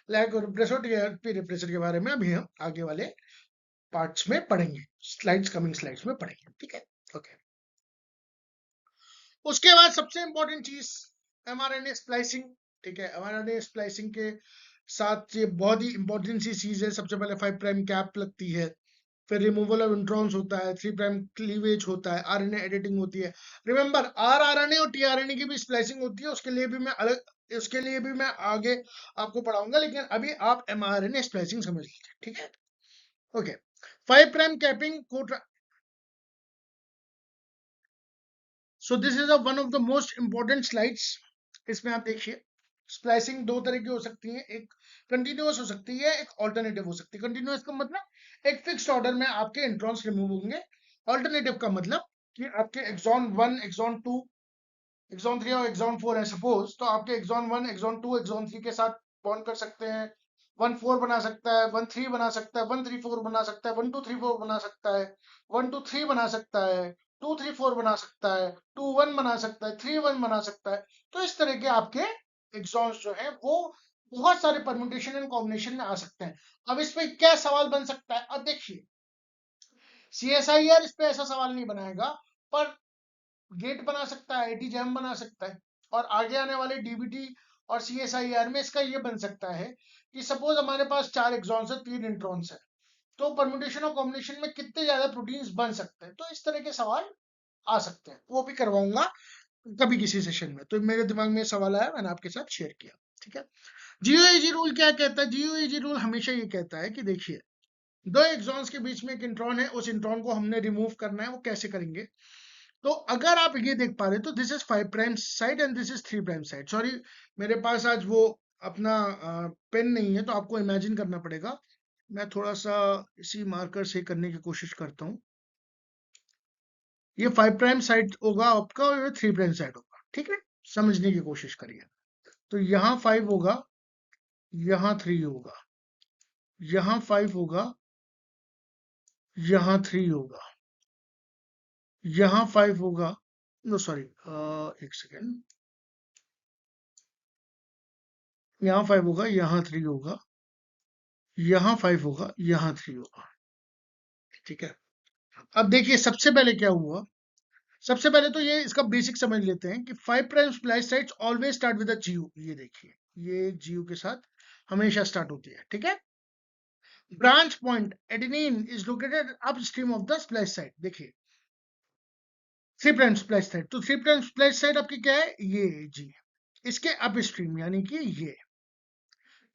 लैग रिप्रेसर, टीआरपी रिप्रेसर के बारे में अभी हम आगे वाले पार्ट्स में पढ़ेंगे, कमिंग स्लाइड्स में पढ़ेंगे, ठीक है। ओके, उसके बाद सबसे इंपॉर्टेंट चीज mRNA स्प्लाइसिंग, ठीक है। mRNA स्प्लाइसिंग के साथ ये बहुत ही इंपॉर्टेंट सी चीज है। सबसे पहले 5 प्राइम कैप लगती है, फिर रिमूवल ऑफ इंट्रॉन्स होता है, 3 प्राइम क्लीवेज होता है, आरएनए एडिटिंग होती है। रिमेंबर आरआरएनए और टीआरएनए की भी स्प्लाइसिंग होती है, उसके लिए भी मैं आगे आपको पढ़ाऊंगा, लेकिन अभी आप mRNA स्प्लाइसिंग समझ लीजिए, ठीक है। ओके, 5 प्राइम कैपिंग को so this is one of the most important slides. इसमें आप देखिए स्प्लाइसिंग दो तरह की हो सकती है, एक कंटिन्यूअस हो सकती है, एक ऑल्टरनेटिव हो सकती है। कंटिन्यूअस का मतलब एक फिक्स्ड ऑर्डर में आपके इंट्रॉन्स रिमूव होंगे। ऑल्टरनेटिव का मतलब कि आपके एक्सॉन 1 एक्सॉन 2 एक्सॉन 3 और एक्सॉन 4 है सपोज, तो आपके एक्सॉन 1 एक्सॉन 2 एक्सॉन 3 के साथ बॉन्ड कर सकते हैं। 1 4 बना सकता है, 1 3 बना सकता है, 1 3 4 बना सकता है, 1 2 3 4 बना सकता है, 1 2 3 बना सकता है, 2 3 4 बना सकता है, 2 1 बना सकता है, 3 1 बना सकता है। तो इस तरह के आपके एग्जॉन्स जो है वो बहुत सारे परम्यूटेशन एंड कॉम्बिनेशन में आ सकते हैं। अब इस पे क्या सवाल बन सकता है? अब देखिए CSIR इस पे ऐसा सवाल नहीं बनाएगा, पर गेट बना सकता है, आईटी जैम बना सकता है। और आगे आने वाले डीबीटी और CSIR में इसका ये बन सकता है कि सपोज हमारे पास 4 एक्सॉन्स है, 3 इंट्रॉन्स है, तो परम्यूटेशन और कॉम्बिनेशन में कितने ज्यादा प्रोटीन्स बन सकते हैं। तो इस तरह के सवाल आ सकते हैं, वो भी करवाऊंगा कभी किसी सेशन में। तो मेरे दिमाग में सवाल आया, मैंने आपके साथ शेयर किया, ठीक है। GOAG रूल क्या कहता है? GOAG रूल हमेशा ये कहता है कि देखिए दो एक्सॉन्स के बीच में एक इंट्रॉन है, उस इंट्रॉन को हमने रिमूव करना है। वो कैसे करेंगे? तो अगर आप ये देख पा रहे तो this is 5 prime side and this is 3 prime side. Sorry, मेरे पास आज वो अपना पेन नहीं है, तो आपको इमेजिन करना पड़ेगा। मैं थोड़ा सा इसी मार्कर से करने की कोशिश करता हूँ। ये 5 प्राइम साइड होगा आपका और ये 3 प्राइम साइड होगा, ठीक है। समझने की कोशिश करिए। तो यहाँ 5 होगा, यहाँ 3 होगा, यहाँ 5 होगा, यहाँ 3 होगा, यहाँ 5 होगा, नो सॉरी, एक सेकेंड, यहाँ 5 होगा, यहाँ 3 होगा, यहाँ 5 होगा, यहाँ 3 होगा, ठीक है। अब देखिए सबसे पहले क्या हुआ। सबसे पहले तो ये इसका बेसिक समझ लेते हैं कि 5 prime splice sites always start with a GU। ये देखिए ये GU के साथ हमेशा स्टार्ट होती है, ठीक है। Branch point adenine is located upstream of the splice site. देखिए 3 प्राइम स्प्लाइस साइट, तो 3 प्राइम स्प्लाइस साइट आपकी क्या है? ये जी, इसके अपस्ट्रीम यानी कि ये।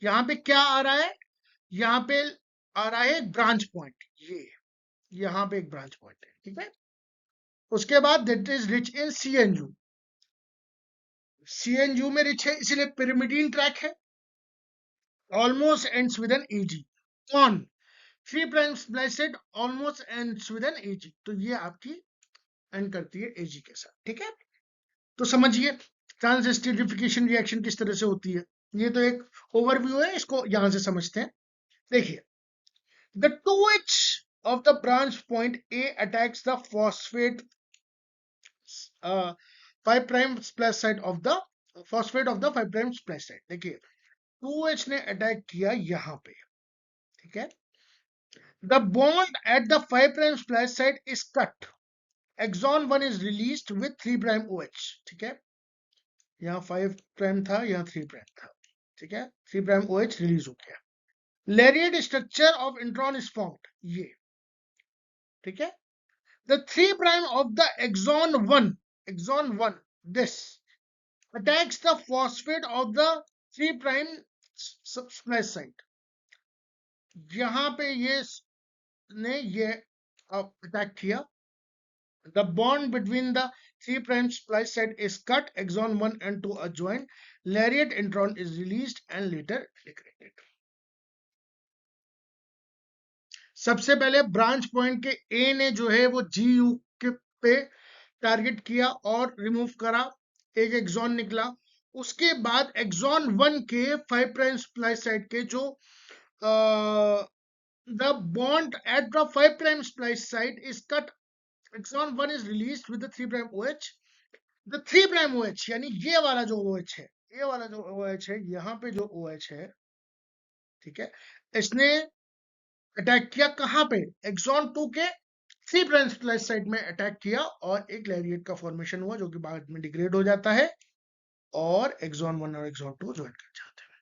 यहाँ पे क्या आ रहा है, यहाँ पे आ रहा है ब्रांच पॉइंट, ये यहाँ पे एक ब्रांच पॉइंट है, ठीक है। उसके बाद that is rich in CNU, CNU में रिच है इसलिए pyrimidine ट्रैक है, almost ends with an AG on 3 prime splice site, almost ends with an AG, तो ये आपकी एंड करती है AG के साथ, ठीक है। तो समझिए ट्रांसएस्टरिफिकेशन रिएक्शन किस तरह से होती है, ये तो एक ओवरव्यू है, इसको यहां से समझते हैं। देखिए, the 2H of the branch point A attacks the phosphate 5 prime splash site of the phosphate of the 5 prime splash site। देखिए 2H ने अटैक किया यहाँ पे, ठीक है। The bond at the 5 prime splash site is cut, exon 1 is released with 3 prime OH, ठीक है। यहाँ 5 प्राइम था, यहाँ 3 प्राइम था, ठीक है। 3 प्राइम OH रिलीज हो गया, lariat structure of intron is formed, ये ठीक है। The 3 prime of the exon 1 this attacks the phosphate of the 3 prime splice site, यहाँ पे ये ने ये अटैक किया, the bond between the 3 prime splice site is cut, exon 1 and 2 are joined, lariat intron is released and later degraded। सबसे पहले branch point के ए ने जो है वो GU के पे टारगेट किया और रिमूव करा, एक एक्सॉन निकला। उसके बाद एक्सॉन 1 के 5 प्राइम स्प्लाइस साइड के जो the bond at the 5 prime splice site is cut, exon 1 is released with the 3 prime OH, the 3 prime OH यानी ये वाला जो OH है, ये वाला जो OH है, यहाँ पे जो OH है, ठीक है, इसने अटैक किया कहाँ पे, एक्सॉन 2 के 3 प्राइम स्प्लाइस साइड में अटैक किया और एक लैरिएट का फॉर्मेशन हुआ जो कि बाद में डिग्रेड हो जाता है और एक्सॉन 1 और एक्सॉन 2 ज्वाइन कर जाते हैं।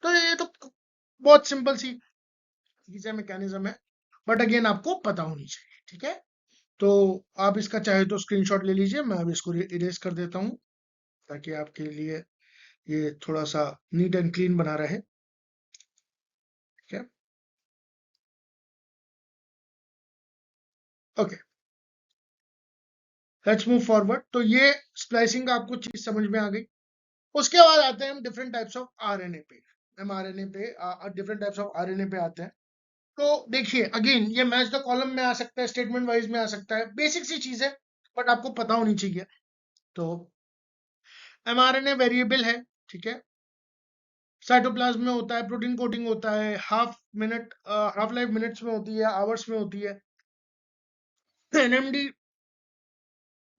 तो ये तो बहुत सिंपल सी चीजें, मैकेनिज्म है, बट अगेन आपको पता होनी चाहिए, ठीक है। तो आप इसका चाहे तो स्क्रीनशॉट ले लीजिए, मैं अब इसको इरेज कर देता हूँ ताकि आपके लिए ये थोड़ा सा नीट एंड क्लीन बना रहे, ठीक है। Okay, let's move forward. तो ये स्प्लाइसिंग का आपको चीज समझ में आ गई। उसके बाद आते हैं हम डिफरेंट टाइप्स ऑफ RNA पे, mRNA पे, डिफरेंट टाइप्स ऑफ RNA पे आते हैं। तो देखिए अगेन ये मैच द कॉलम में आ सकता है, स्टेटमेंट वाइज में आ सकता है, बेसिक सी चीज है बट आपको पता होनी चाहिए। तो mRNA वेरिएबल है, ठीक है, साइटोप्लाज्म में होता है, प्रोटीन कोटिंग होता है, हाफ लाइफ मिनट्स में होती है, आवर्स में होती है। NMD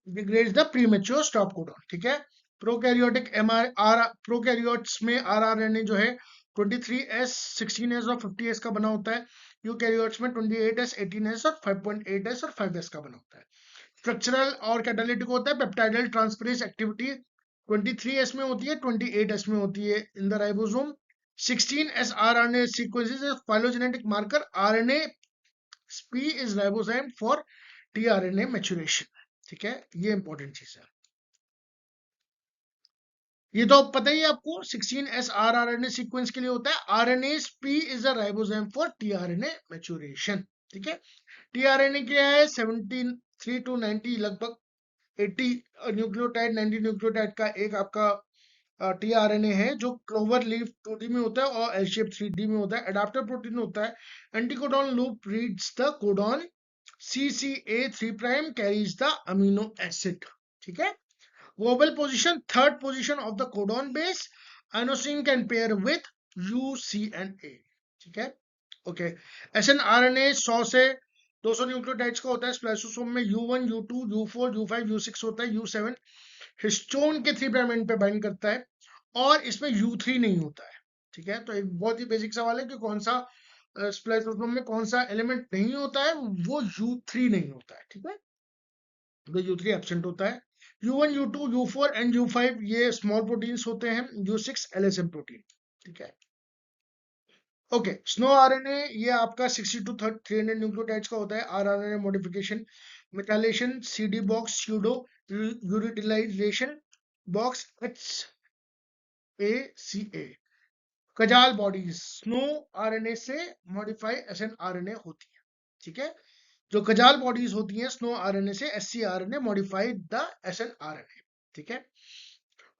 degrades the premature stop codon, ठीक है। प्रोकैरियोट्स में RNA जो है 23S, 16S और 50S का बना होता है। यूकैरियोट्स में 28S, 18S और 5.8S और 5S का बना होता है। स्ट्रक्चरल और कैटालिटिक होता है। पेप्टाइडल ट्रांसफरेज एक्टिविटी 23S में होती है, 28S में होती है in the ribosome. 16S RNA sequences is phylogenetic marker, RNA P is ribosome for tRNA maturation, ठीक है, ये इंपॉर्टेंट चीज है। ये तो पता ही है आपको, 16S RNA सीक्वेंस के लिए होता है, RNA P is a ribosome for tRNA maturation, ठीक है। tRNA क्या है, 73 to 90 लगभग 80 न्यूक्लियोटाइड 90 न्यूक्लियोटाइड का एक आपका tRNA है जो क्लोवर लीफ 2D में होता है और एल शेप 3D में होता है। एडाप्टर प्रोटीन होता है। Anticodon loop reads the codon, CCA3' carries the amino acid, ठीक है। Wobble position, third position of the codon base, inosine can pair with U, C and A, ठीक है। Okay, SNRNA 100 से 200 न्यूक्लियोटाइड्स का होता है। स्प्लाइसोसोम में U1, U2, U4, U5, U6 होता है। U7 हिस्टोन के 3 प्राइम एंड पे बाइंड करता है और इसमें U3 नहीं होता है, ठीक है। तो एक बहुत ही बेसिक सवाल है कि कौन सा स्प्लाइसोसोम में कौन सा एलिमेंट नहीं होता है, वो U3 नहीं होता है, ठीक है। तो U3 एब्सेंट होता है। U1, U2, U4 and U5 ये स्मॉल प्रोटीन्स होते हैं। U6 LSM प्रोटीन, ठीक है। ओके, स्नो RNA ये आपका 60 to 300 न्यूक्लियोटाइड्स का होता है। RNA modification, methylation, CD box, pseudo uridylation box HACA, Cajal bodies sno RNA से मॉडिफाई एसएनआरएनए होती है, ठीक है। जो कजाल बॉडीज होती हैं स्नो आरएनए से एससीआरएनए मॉडिफाइड द एसएनआरएनए, ठीक है।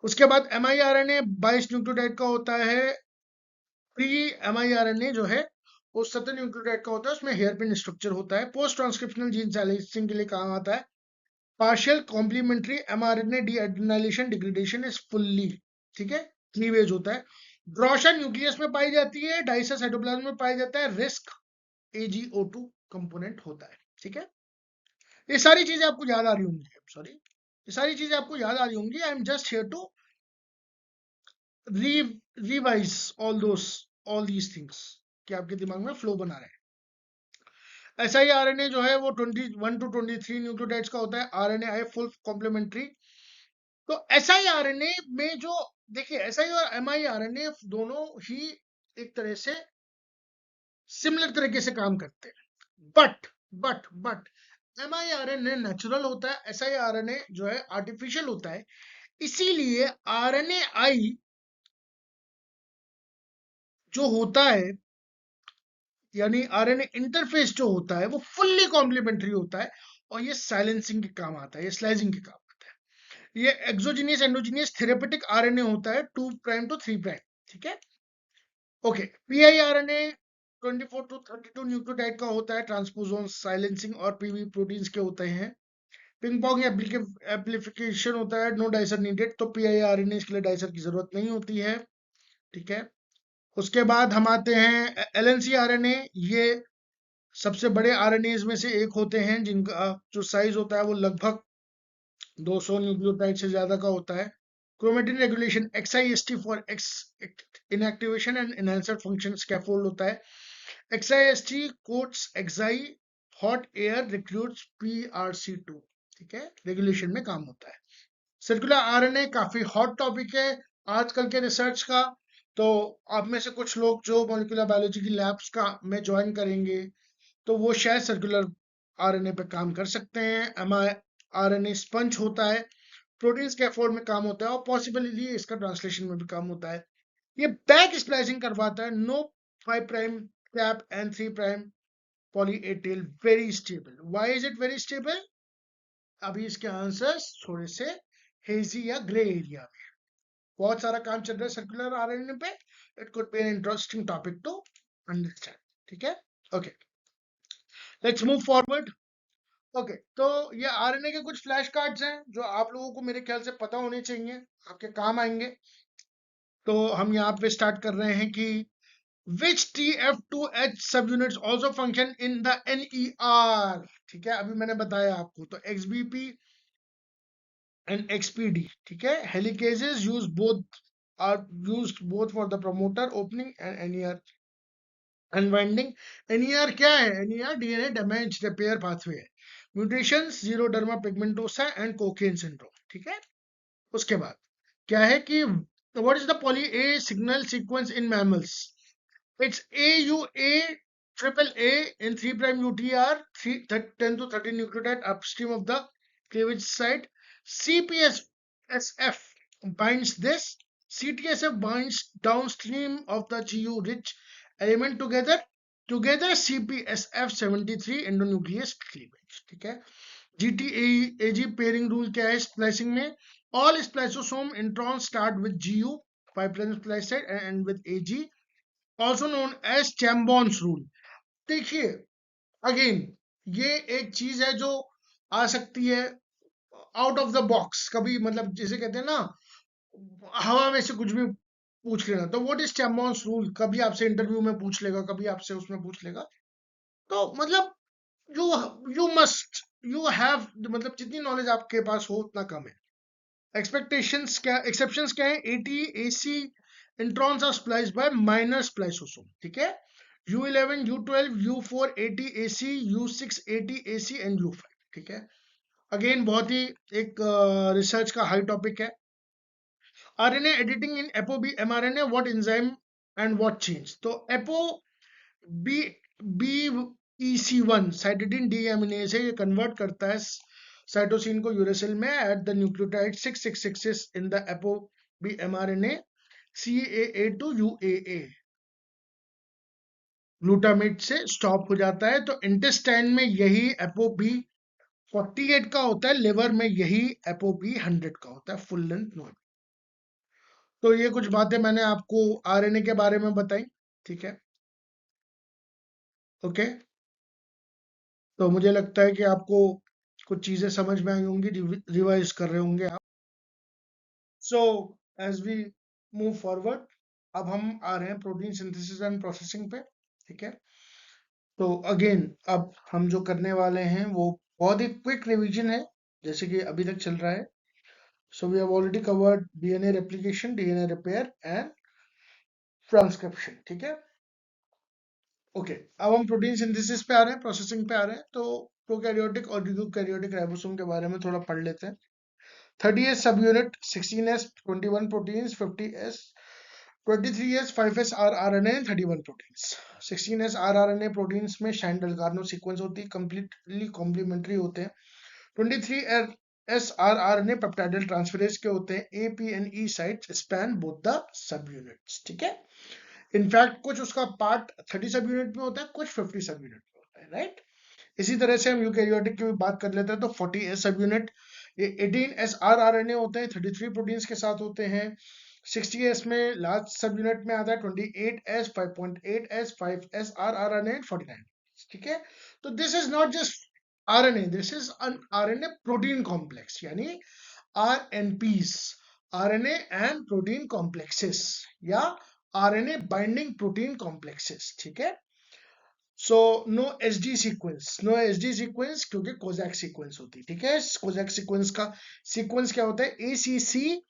उसके बाद एमआईआरएनए 22 न्यूक्लियोटाइड का होता है। प्री एमआईआरएनए जो है वो 17 न्यूक्लियोटाइड का होता है, उसमें हेयरपिन स्ट्रक्चर होता है। पोस्ट ट्रांसक्रिप्शनल जीन साइलेंसिंग के लिए काम आता है। Partial complementary mRNA deadenylation degradation is fully, ठीक है, क्लीवेज होता है। ड्रॉशन न्यूक्लियस में पाई जाती है, डाइसा साइटोप्लाज्म में पाया जाता है, रिस्क AgO2 कंपोनेंट होता है, ठीक है। ये सारी चीजें आपको याद आ रही होंगी, सॉरी, ये सारी चीजें आपको याद आ रही होंगी। I am just here to revise all these things कि आपके दिमाग में फ्लो बना रहे हैं। SIRNA जो है वो 21 to 23 न्यूक्लियोटाइड्स का होता है। RNAi full complementary. तो SIRNA में जो देखिए SI और MIRNA दोनों ही एक तरह से सिमिलर तरीके से काम करते हैं, बट MIRNA नेचुरल होता है, SIRNA जो है आर्टिफिशियल होता है। इसीलिए RNAi जो होता है यानी आरएनए इंटरफेस जो होता है वो फुल्ली कॉम्प्लीमेंट्री होता है और ये साइलेंसिंग के काम आता है, ये स्लाइसिंग के काम आता है। ये एक्सोजीनियस एंडोजीनियस थेरेपेटिक आरएनए होता है 2 प्राइम टू 3 प्राइम, ठीक है। Okay, PI RNA 24 to 32 nucleotide का होता है, ट्रांसपोजोन साइलेंसिंग और पीवी प्रोटीन्स के होते हैं। पिंग पोंग एप्लीकेशन होता है, नो डाइसर नीडेड, तो पीआई आरएनए इसके लिए डाइसर की जरूरत नहीं होती है, ठीक है। उसके बाद हम आते हैं एलएनसी आरएनए। ये सबसे बड़े आरएनएज में से एक होते हैं जिनका जो साइज होता है वो लगभग 200 न्यूक्लियोटाइड से ज्यादा का होता है। Chromatin regulation XIST for x inactivation and enhancer function scaffold होता है। XIST quotes एक्साई hot air recruits PRC2, ठीक है, रेगुलेशन में काम होता है। सर्कुलर आरएनए काफी हॉट टॉपिक है आजकल के रिसर्च का। तो आप में से कुछ लोग जो मॉलिक्यूलर बायोलॉजी की लैब्स का में ज्वाइन करेंगे तो वो शायद सर्कुलर आरएनए पे काम कर सकते हैं। mRNA स्पंज होता है, प्रोटीन स्कैफोल्ड में काम होता है और पॉसिबली इसका ट्रांसलेशन में भी काम होता है। ये बैक स्प्लाइसिंग करवाता है। No 5 prime cap and 3 prime poly A tail, very stable. Why is it very stable? अभी इसके आंसर्स थोड़े से हेजी या ग्रे एरिया में। बहुत सारा काम चल रहा है सर्कुलर आरएनए पे। It could be an interesting topic to understand, ठीक है। Okay, let's move forward. Okay, तो ये आरएनए के कुछ फ्लैश कार्ड्स हैं जो आप लोगों को मेरे ख्याल से पता होने चाहिए, आपके काम आएंगे। तो हम यहाँ पे स्टार्ट कर रहे हैं कि which TF2H subunits also function in the NER, ठीक है, अभी मैंने बताया आपको। तो XBP and XPD, ठीक है, helicases are used both for the promoter opening and NER unwinding. NER क्या है? NER DNA damage repair pathway है। Mutations xeroderma pigmentosa and Cockayne syndrome, ठीक है। उसके बाद क्या है कि what is the poly A signal sequence in mammals? It's AUA triple A in 3 prime UTR 10 to 13 nucleotide upstream of the cleavage site. CPSF binds this. CTSF binds downstream of the GU rich element together CPSF 73 endonuclease cleavage, ठीक है। GTAG pairing rule क्या है splicing में? All spliceosome introns start with GU 5 prime splice site and end with AG, also known as Chambon's rule। देखिए again ये एक चीज है जो आ सकती है आउट ऑफ द बॉक्स कभी, मतलब जैसे कहते हैं ना हवा में से कुछ भी पूछ लेना। तो व्हाट इज चैम्बर्स रूल कभी आपसे इंटरव्यू में पूछ लेगा, कभी आपसे उसमें पूछ लेगा। तो मतलब यू यू हैव, मतलब जितनी नॉलेज आपके पास हो उतना कम है। एक्सपेक्टेशंस क्या, एक्सेप्शंस क्या है? 80 AC introns are spliced by minor spliceosome, ठीक है। U11 U12 U4 80 AC U6 80 AC and U5, ठीक है। अगेन बहुत ही एक रिसर्च का हाई टॉपिक है। RNA editing in ApoB mRNA, what enzyme and what change? तो BEC1 साइटोसिन डीएमिनेज है, ये कन्वर्ट करता है साइटोसिन को यूरेसिल में at the nucleotide 666 in the ApoB mRNA CAA to UAA, glutamate से स्टॉप हो जाता है। तो इंटेस्टाइन में यही एपोबी 48 का होता है, लिवर में यही एपोबी 100 का होता है, फुल लेंथ नॉट। तो ये कुछ बातें मैंने आपको आरएनए के बारे में बताई, ठीक है, ओके। तो मुझे लगता है कि आपको कुछ चीजें समझ में आई होंगी, रिवाइज कर रहे होंगे आप। So as we move forward, अब हम आ रहे हैं प्रोटीन सिंथेसिस एंड प्रोसेसिंग पे, ठीक है। तो अगेन अब हम जो करने वाले हैं वो बहुत ही क्विक रिवीजन है, जैसे कि अभी तक चल रहा है। So we have already covered DNA replication, DNA repair and transcription, ठीक है, ओके। अब हम प्रोटीन सिंथेसिस पे आ रहे हैं, प्रोसेसिंग पे आ रहे हैं। तो प्रोकैरियोटिक और यूकैरियोटिक राइबोसोम के बारे में थोड़ा पढ़ लेते हैं। 30s सब unit, 16s 21 proteins, 50s 23s 5s rRNA, 31 proteins. 16s rRNA proteins में शाइंडल कार्नो सीक्वेंस होती है, कंप्लीटली कॉम्प्लीमेंट्री होते हैं। 23s rRNA पेप्टाइडल ट्रांसफरेज के होते हैं। A, P and E sites span both the sub units, ठीक है। इनफैक्ट कुछ उसका पार्ट 30 सब यूनिट में होता है, कुछ 50 सब यूनिट में होता है, राइट। इसी तरह से हम यूकैरियोटिक की भी बात कर लेते हैं। तो 40s सब यूनिट, ये 18s rRNA होते हैं, 33 प्रोटीन्स के साथ होते हैं। 60s में लास्ट सब यूनिट में आता है 28s, 5.8s, 5s rRNA, 49, ठीक है। तो this is not just RNA, this is an RNA protein complex, यानी RNPs, RNA and protein complexes, या RNA बाइंडिंग प्रोटीन कॉम्प्लेक्सेस, ठीक है। So no HD sequence, no HD sequence क्योंकि Kozak sequence होती है, ठीक है। कोजैक सीक्वेंस का सीक्वेंस क्या होता है? ACCAUGG,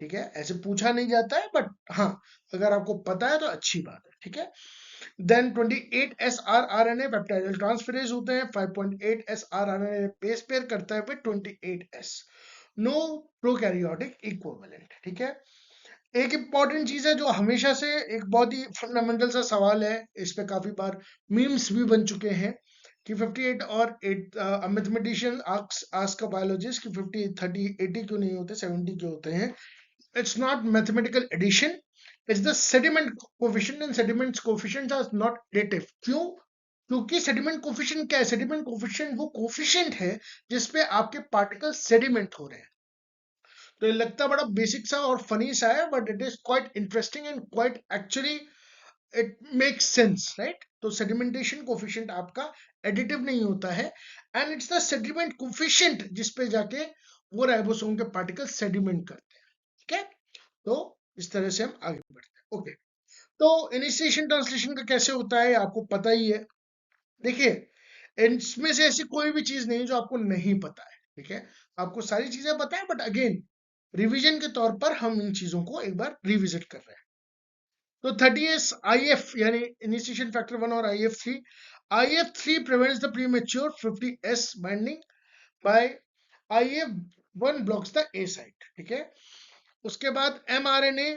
ठीक है। ऐसे पूछा नहीं जाता है, बट हाँ, अगर आपको पता है तो अच्छी बात है, ठीक है। Then 28s rRNA peptidyl transferase होते हैं। 5.8s rRNA बेस पेयर करता है with 28s। No prokaryotic equivalent, ठीक है। एक इंपॉर्टेंट चीज है जो हमेशा से एक बहुत ही फंडामेंटल सा सवाल है, इस पे काफी बार मीम्स भी बन चुके हैं कि 58 और 8, मैथमेटिशियन आस्क अ बायोलॉजिस्ट कि 50 30 80 क्यों नहीं होते, 70 क्यों होते हैं। It's not mathematical addition, it's the sediment coefficient, and sediment coefficients are not additive. क्यों? क्योंकि सेडिमेंट कोफिशिएंट क्या है? सेडिमेंट कोफिशिएंट वो कोफिशिएंट है जिसपे आपके पार्टिकल सेडिमेंट हो रहे हैं। तो ये लगता बड़ा बेसिक सा और फनी सा है, but it is quite interesting and quite actually it makes sense, right. तो सेडिमेंटेशन कोफिशिएंट आपका एडिटिव नहीं होता है, and it's the sediment coefficient जिसपे जाके वो राइबोसोम के पार्टिकल सेडिमेंट करते हैं, ठीक है। तो इस तरह से हम आगे बढ़ते हैं, ओके। तो इनिशिएशन ट्रांसलेशन का कैसे होता है आपको पता ही है। देखिए, इसमें से ऐसी कोई भी चीज नहीं जो आपको नहीं पता है, ठीक है। आपको सारी चीजें पता है, बट अगेन रिवीजन के तौर पर हम इन चीजों को एक बार रिविजिट कर रहे हैं। तो 30s IF यानी इनिशिएशन फैक्टर 1 और IF3, IF3 prevents the premature 50s binding by IF1 blocks the A site, ठीक है। उसके बाद mRNA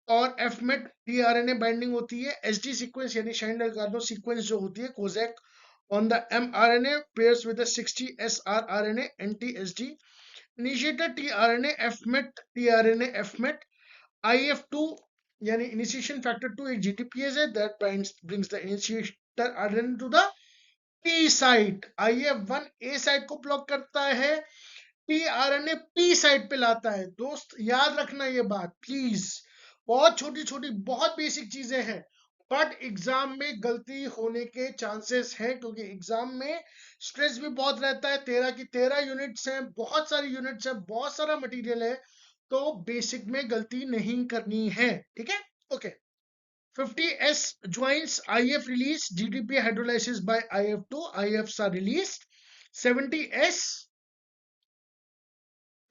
और fmet tRNA बाइंडिंग होती है। SD सीक्वेंस यानी शाइंडल कार्नो सीक्वेंस जो होती है कोजैक on the mRNA pairs with the 60s rRNA anti-SD initiator tRNA fmet tRNA fmet IF2 यानी इनिशिएशन फैक्टर 2 एक GTPase है that brings the initiator RNA to the P site. IF1 A site को block करता है, tRNA P site पे लाता है। दोस्त याद रखना ये बात प्लीज, बहुत छोटी छोटी बहुत बेसिक चीजें हैं, बट एग्जाम में गलती होने के चांसेस हैं, क्योंकि एग्जाम में स्ट्रेस भी बहुत रहता है। 13 की 13 यूनिट्स हैं, बहुत सारी यूनिट्स हैं, बहुत सारा मटेरियल है, तो बेसिक में गलती नहीं करनी है, ठीक है, okay. 50s joins IF release, GTP hydrolysis by IF2, IFs are released। 70s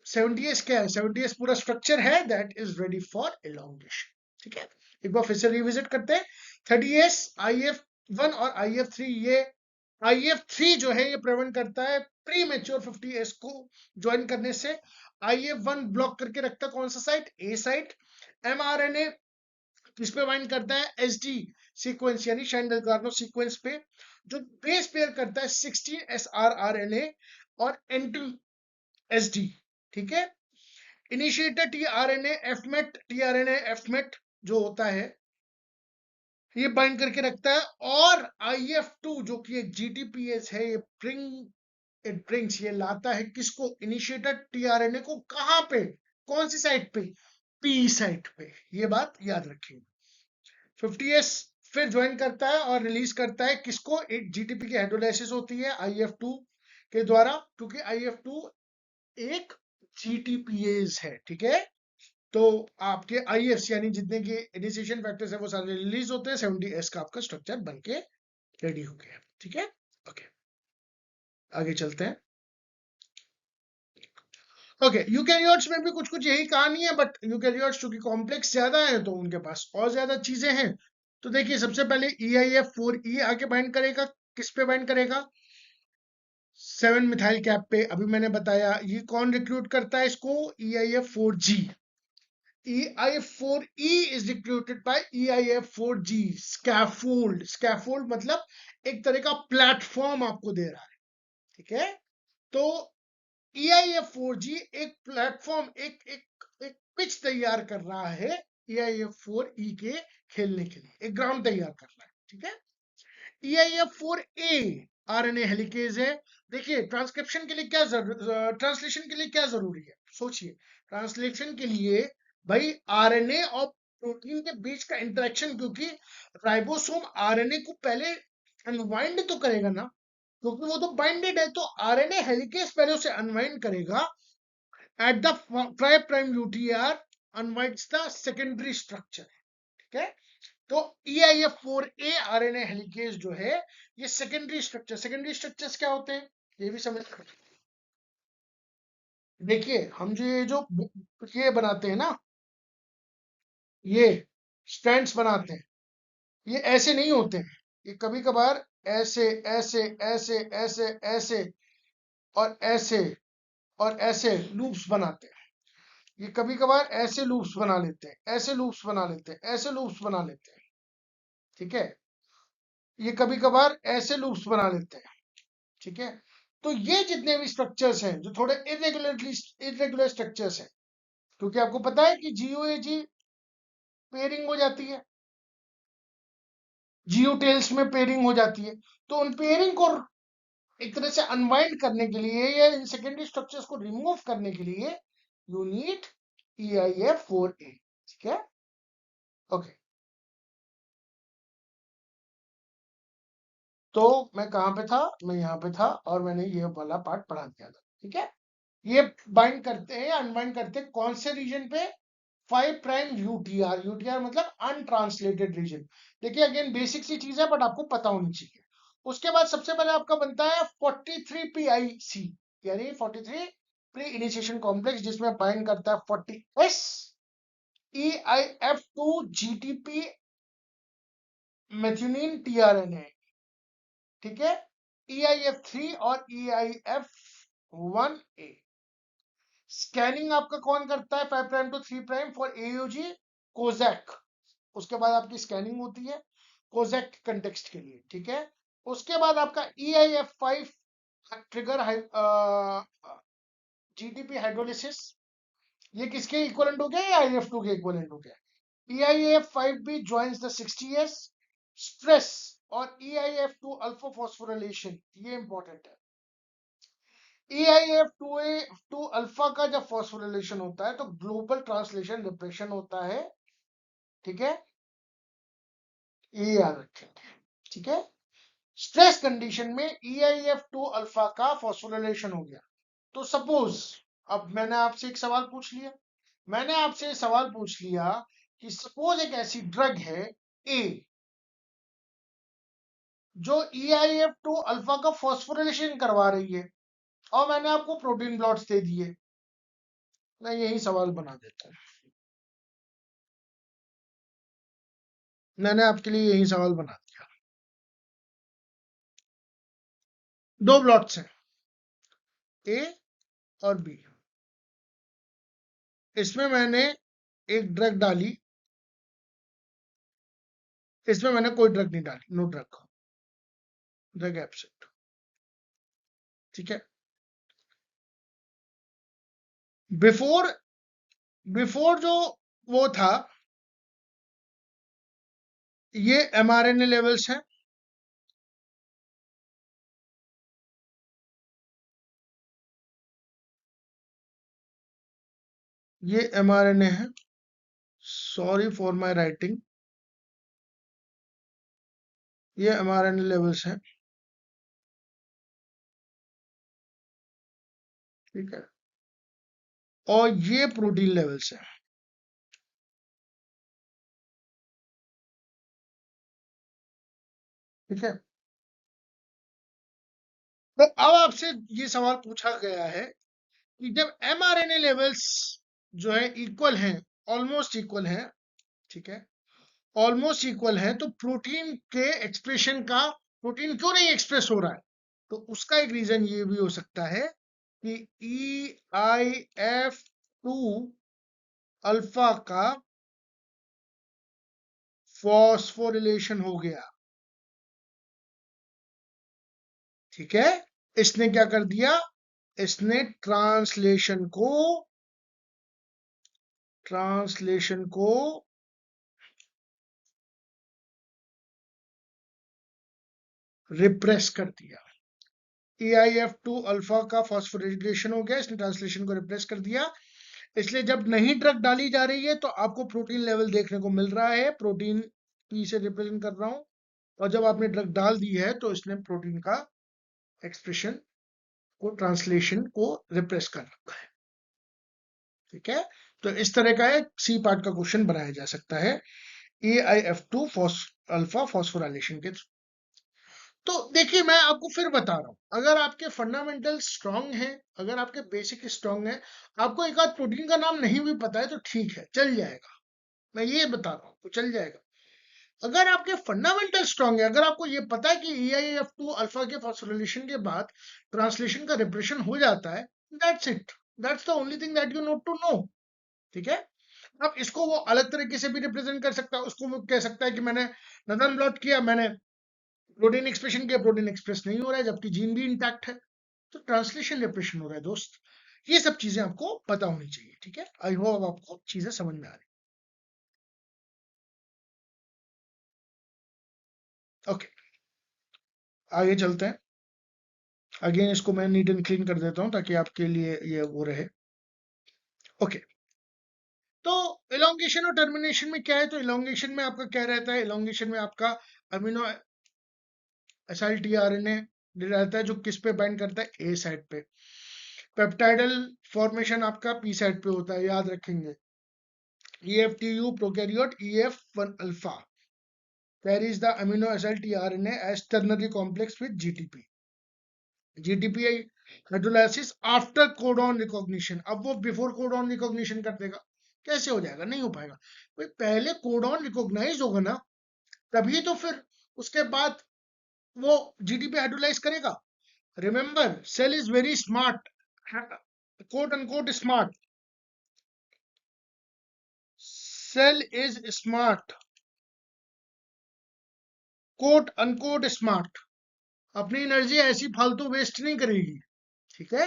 70s क्या है? 70s पूरा स्ट्रक्चर है that is ready for elongation, ठीक है। एक बार फिर से रिविजिट करते हैं। 30s IF1 और IF3, ये IF3 जो है ये प्रिवेंट करता है प्री मेच्योर 50s को ज्वाइन करने से। IF1 ब्लॉक करके रखता है कौन सा साइट? ए साइट। mRNA किस पे बाइंड करता है? SD सीक्वेंस यानी शाइंडल कार्नो सीक्वेंस पे, जो बेस पेयर करता है 16s rRNA और NT SD, ठीक है। इनिशिएटर टीआरएनए एफमेट, टीआरएनए एफमेट जो होता है ये बाइंड करके रखता है, और IF2 जो कि एक GTPase है, ये ब्रिंग्स, ये लाता है किसको, इनिशिएटर टीआरएनए को, कहां पे, कौन सी साइट पे, पी साइट पे। ये बात याद रखिए। 50S फिर ज्वाइन करता है और रिलीज करता है किसको, एक GTP की हाइड्रोलाइसिस होती है IF2 के द्वारा, क्योंकि IF2 एक GTPase है, ठीक है। तो आपके IFs यानी जितने के इनिशिएशन फैक्टर्स है वो सारे रिलीज होते हैं, 70S का आपका स्ट्रक्चर बनके रेडी हो गया, ठीक है। ओके, आगे चलते हैं। ओके, यूकैरियोट्स में भी कुछ कुछ यही कहानी है, बट यूकैरियोट्स चूंकि कॉम्प्लेक्स ज्यादा है तो उनके पास और ज्यादा चीजें हैं। तो देखिए, सबसे पहले EIF4E आके बाइंड करेगा, किस पे बाइंड करेगा, 7 मिथाइल कैप पे। अभी मैंने बताया ये कौन रिक्रूट करता है इसको, EIF4G। EIF4E is recruited by EIF4G, scaffold. Scaffold मतलब एक तरह का प्लेटफॉर्म आपको दे रहा है, ठीक है। तो EIF4G एक प्लेटफॉर्म, एक पिच तैयार कर रहा है EIF4E के खेलने के लिए, एक ग्राउंड तैयार कर रहा है, ठीक है। EIF4A RNA हेलिकेज है। देखिए, ट्रांसक्रिप्शन के लिए क्या ट्रांसलेशन के लिए क्या जरूरी है, सोचिए। ट्रांसलेशन के लिए भाई RNA और प्रोटीन के बीच का इंटरेक्शन, क्योंकि राइबोसोम RNA को पहले अनवाइंड तो करेगा ना, क्योंकि वो तो बाइंडेड है। तो RNA हेलिकेज पहले उसे अनवाइंड करेगा, eight the 5 prime UTR unwinds the secondary structure, ठीक है। तो EIF4A RNA हेलिकेज जो है, ये सेकेंडरी स्ट्रक्चर्स क्या होते हैं ये भी समझ। देखिए, हम जो ये बनाते हैं ना, ये स्ट्रैंड्स बनाते हैं, ये ऐसे नहीं होते हैं। ये कभी कभार ऐसे ऐसे ऐसे ऐसे ऐसे और ऐसे और ऐसे लूप्स बनाते हैं। ये कभी कभार ऐसे लूप्स बना लेते हैं, ऐसे लूप्स बना लेते हैं, ऐसे लूप्स बना लेते हैं, ठीक है। ये कभी कभार ऐसे लूप्स बना लेते हैं, ठीक है। तो ये जितने भी स्ट्रक्चर्स हैं जो थोड़े इरेगुलर स्ट्रक्चर्स हैं, क्योंकि आपको पता है कि GOAG पेयरिंग हो जाती है, जियो टेल्स में पेयरिंग हो जाती है। तो उन पेयरिंग को एक तरह से अनवाइंड करने के लिए या इन सेकेंडरी स्ट्रक्चर्स को रिमूव करने के लिए यू नीड EIF4A, ठीक है। ओके, तो मैं कहां पे था, मैं यहाँ पे था, और मैंने ये वाला पार्ट पढ़ा दिया था, ठीक है। ये बाइंड करते हैं, अनबाइंड करते हैं कौन से रीजन पे, 5 प्राइम यूटीआर मतलब अनट्रांसलेटेड रीजन। देखिए, अगेन बेसिक सी चीज है, बट आपको पता होनी चाहिए। उसके बाद सबसे पहले आपका बनता है 43PIC, यानी 43 प्री इनिशिएशन कॉम्प्लेक्स, जिसमें बाइंड करता है 40S EIF2 GTP मेथ्यूनिन tRNA, ठीक है। EIF3 और EIF1A। स्कैनिंग आपका कौन करता है, 5 prime to 3 prime for AUG, Kozak. उसके बाद आपकी स्कैनिंग होती है कोजैक कंटेक्स्ट के लिए, ठीक है। उसके बाद आपका EIF5 ट्रिगर GTP हाइड्रोलिसिस, ये किसके इक्विवेलेंट हो गया, या IF2 के इक्विवेलेंट हो गया। EIF5B joins the 60S stress, और EIF2 अल्फा फॉस्फोरिलेशन, ये इंपॉर्टेंट है। EIF2 अल्फा का जब फॉस्फोरिलेशन होता है तो ग्लोबल ट्रांसलेशन डिप्रेशन होता है, ठीक है। ये याद रखेंगे, ठीक है। स्ट्रेस कंडीशन में EIF2 अल्फा का फॉस्फोरिलेशन हो गया। तो सपोज, अब मैंने आपसे एक सवाल पूछ लिया, कि सपोज एक ऐसी ड्रग है A जो EIF2 अल्फा का फॉस्फोरिलेशन करवा रही है, और मैंने आपको प्रोटीन ब्लॉट्स दे दिए। मैं यही सवाल बना देता हूं, मैंने आपके लिए यही सवाल बना दिया। 2 ब्लॉट्स हैं, A और B। इसमें मैंने एक ड्रग डाली, इसमें मैंने कोई ड्रग नहीं डाली, नो ड्रग एब्सेंट, ठीक है। बिफोर बिफोर जो वो था, ये mRNA लेवल्स हैं, ये mRNA है, सॉरी फॉर माय राइटिंग, ये mRNA लेवल्स हैं, ठीक है, और ये प्रोटीन लेवल्स हैं, ठीक है। तो अब आपसे ये सवाल पूछा गया है कि जब mRNA लेवल्स जो है इक्वल हैं, ऑलमोस्ट इक्वल हैं, ठीक है, ऑलमोस्ट इक्वल है, तो प्रोटीन के एक्सप्रेशन का, प्रोटीन क्यों नहीं एक्सप्रेस हो रहा है? तो उसका एक रीजन ये भी हो सकता है कि EIF2 अल्फा का फॉस्फोरिलेशन हो गया, ठीक है। इसने क्या कर दिया, इसने ट्रांसलेशन को रिप्रेस कर दिया। EIF2 अल्फा का फॉस्फोरिलेशन हो गया, इसने ट्रांसलेशन को रिप्रेस कर दिया। इसलिए जब नहीं ड्रग डाली जा रही है तो आपको प्रोटीन लेवल देखने को मिल रहा है, प्रोटीन पी से रिप्रेजेंट कर रहा हूं, और जब आपने ड्रग डाल दी है तो इसने प्रोटीन का एक्सप्रेशन को, ट्रांसलेशन को रिप्रेस कर रखा है, ठीक है। तो इस तरह का एक सी पार्ट का क्वेश्चन बनाया जा सकता है AIF2 अल्फा फॉस्फोराइलेशन के थ्रू। तो देखिए, मैं आपको फिर बता रहा हूं, अगर आपके फंडामेंटल स्ट्रांग है, अगर आपके बेसिक स्ट्रांग है, आपको एक आध प्रोटीन का नाम नहीं भी पता है तो ठीक है, चल जाएगा, मैं ये बता रहा हूँ, तो चल जाएगा। अगर आपके फंडामेंटल स्ट्रांग है, अगर आपको ये पता है कि EIF2 अल्फा के फॉस्फोरिलेशन के बाद ट्रांसलेशन का रिप्रेशन हो जाता है, that's it, that's the only thing that you need to know, ठीक है। अब इसको वो अलग तरीके से भी रिप्रेजेंट कर सकता है, उसको वो कह सकता है कि मैंने नदन ब्लॉट किया, मैंने प्रोटीन एक्सप्रेशन किया, प्रोटीन एक्सप्रेस नहीं हो रहा है जबकि जीन भी इंटैक्ट है, तो ट्रांसलेशन रिप्रेशन हो रहा है दोस्त। ये सब चीजें आपको पता होनी चाहिए, ठीक है। आई होप आपको चीजें समझ में आ रही। ओके, आगे चलते हैं। अगेन इसको मैं नीट एंड क्लीन कर देता हूं ताकि आपके लिए ये वो रहे। ओके, तो इलोंगेशन और टर्मिनेशन में क्या है, तो इलोंगेशन में आपका क्या रहता है, इलोंगेशन में आपका अमीनो एसिल टीआरएनए रहता है जो किस पे बाइंड करता है, ए साइड पे। पेप्टाइडल फॉर्मेशन आपका पी साइड पे होता है, याद रखेंगे। EFTU prokaryote EF1 alpha carries the amino acyl tRNA as ternary complex with GTP. GTP hydrolysis after codon recognition. अब वो बिफोर कोडॉन रिकॉग्निशन कर देगा, कैसे हो जाएगा, नहीं हो पाएगा भाई, पहले कोडॉन रिकॉग्नाइज होगा ना, तभी तो फिर उसके बाद वो GTP हाइड्रोलाइज करेगा। Remember, cell is very smart, quote unquote smart, cell is smart, quote unquote smart, अपनी एनर्जी ऐसी फालतू वेस्ट नहीं करेगी, ठीक है।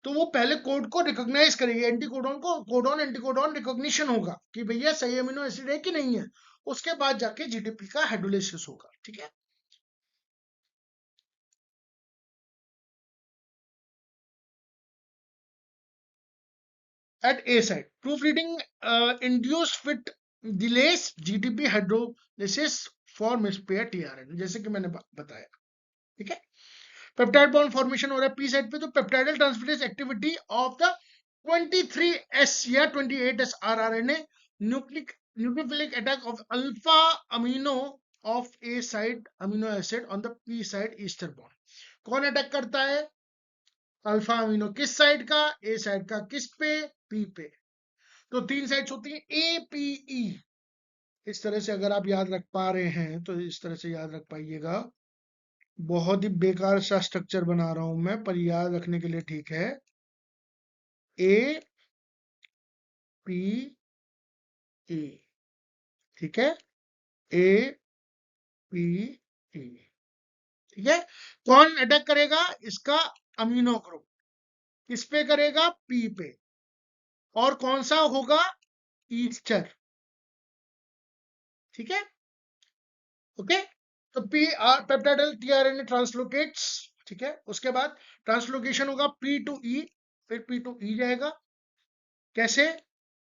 तो वो पहले कोड को रिकॉग्नाइज करेगी, एंटीकोडॉन को, कोडॉन एंटीकोडॉन रिकॉग्निशन होगा कि भैया सही अमीनो एसिड है कि नहीं है, उसके बाद जाके जीटीपी का हाइड्रोलाइसिस होगा, ठीक है। At A site proofreading induce fit delays GTP hydrolysis for mispair tRNA, जैसे कि मैंने बताया, ठीक है। पेप्टाइड बॉन्ड फॉर्मेशन हो रहा है पी साइड पे, तो peptidyl transference activity of the 23S या 28S rRNA nucleophilic attack of alpha amino of A side amino acid on the P side ester bond. कौन अटैक करता है, अल्फा अमीनो किस साइड का, ए साइड का, किस पे, पी पे। तो तीन साइड्स होती है APE। इस तरह से अगर आप याद रख पा रहे हैं तो इस तरह से याद रख पाइएगा। बहुत ही बेकार सा स्ट्रक्चर बना रहा हूं मैं, पर याद रखने के लिए ठीक है। APE, ठीक है, APE, ठीक है। कौन अटैक करेगा, इसका अमीनो ग्रुप किस पे करेगा, पी पे। और कौन सा होगा, ईस्टर, ठीक है, ओके। तो पी आर पेप्टाइडल टीआरएनए ट्रांसलोकेट्स, ठीक है। उसके बाद ट्रांसलोकेशन होगा पी टू ई, फिर पी टू ई जाएगा, कैसे,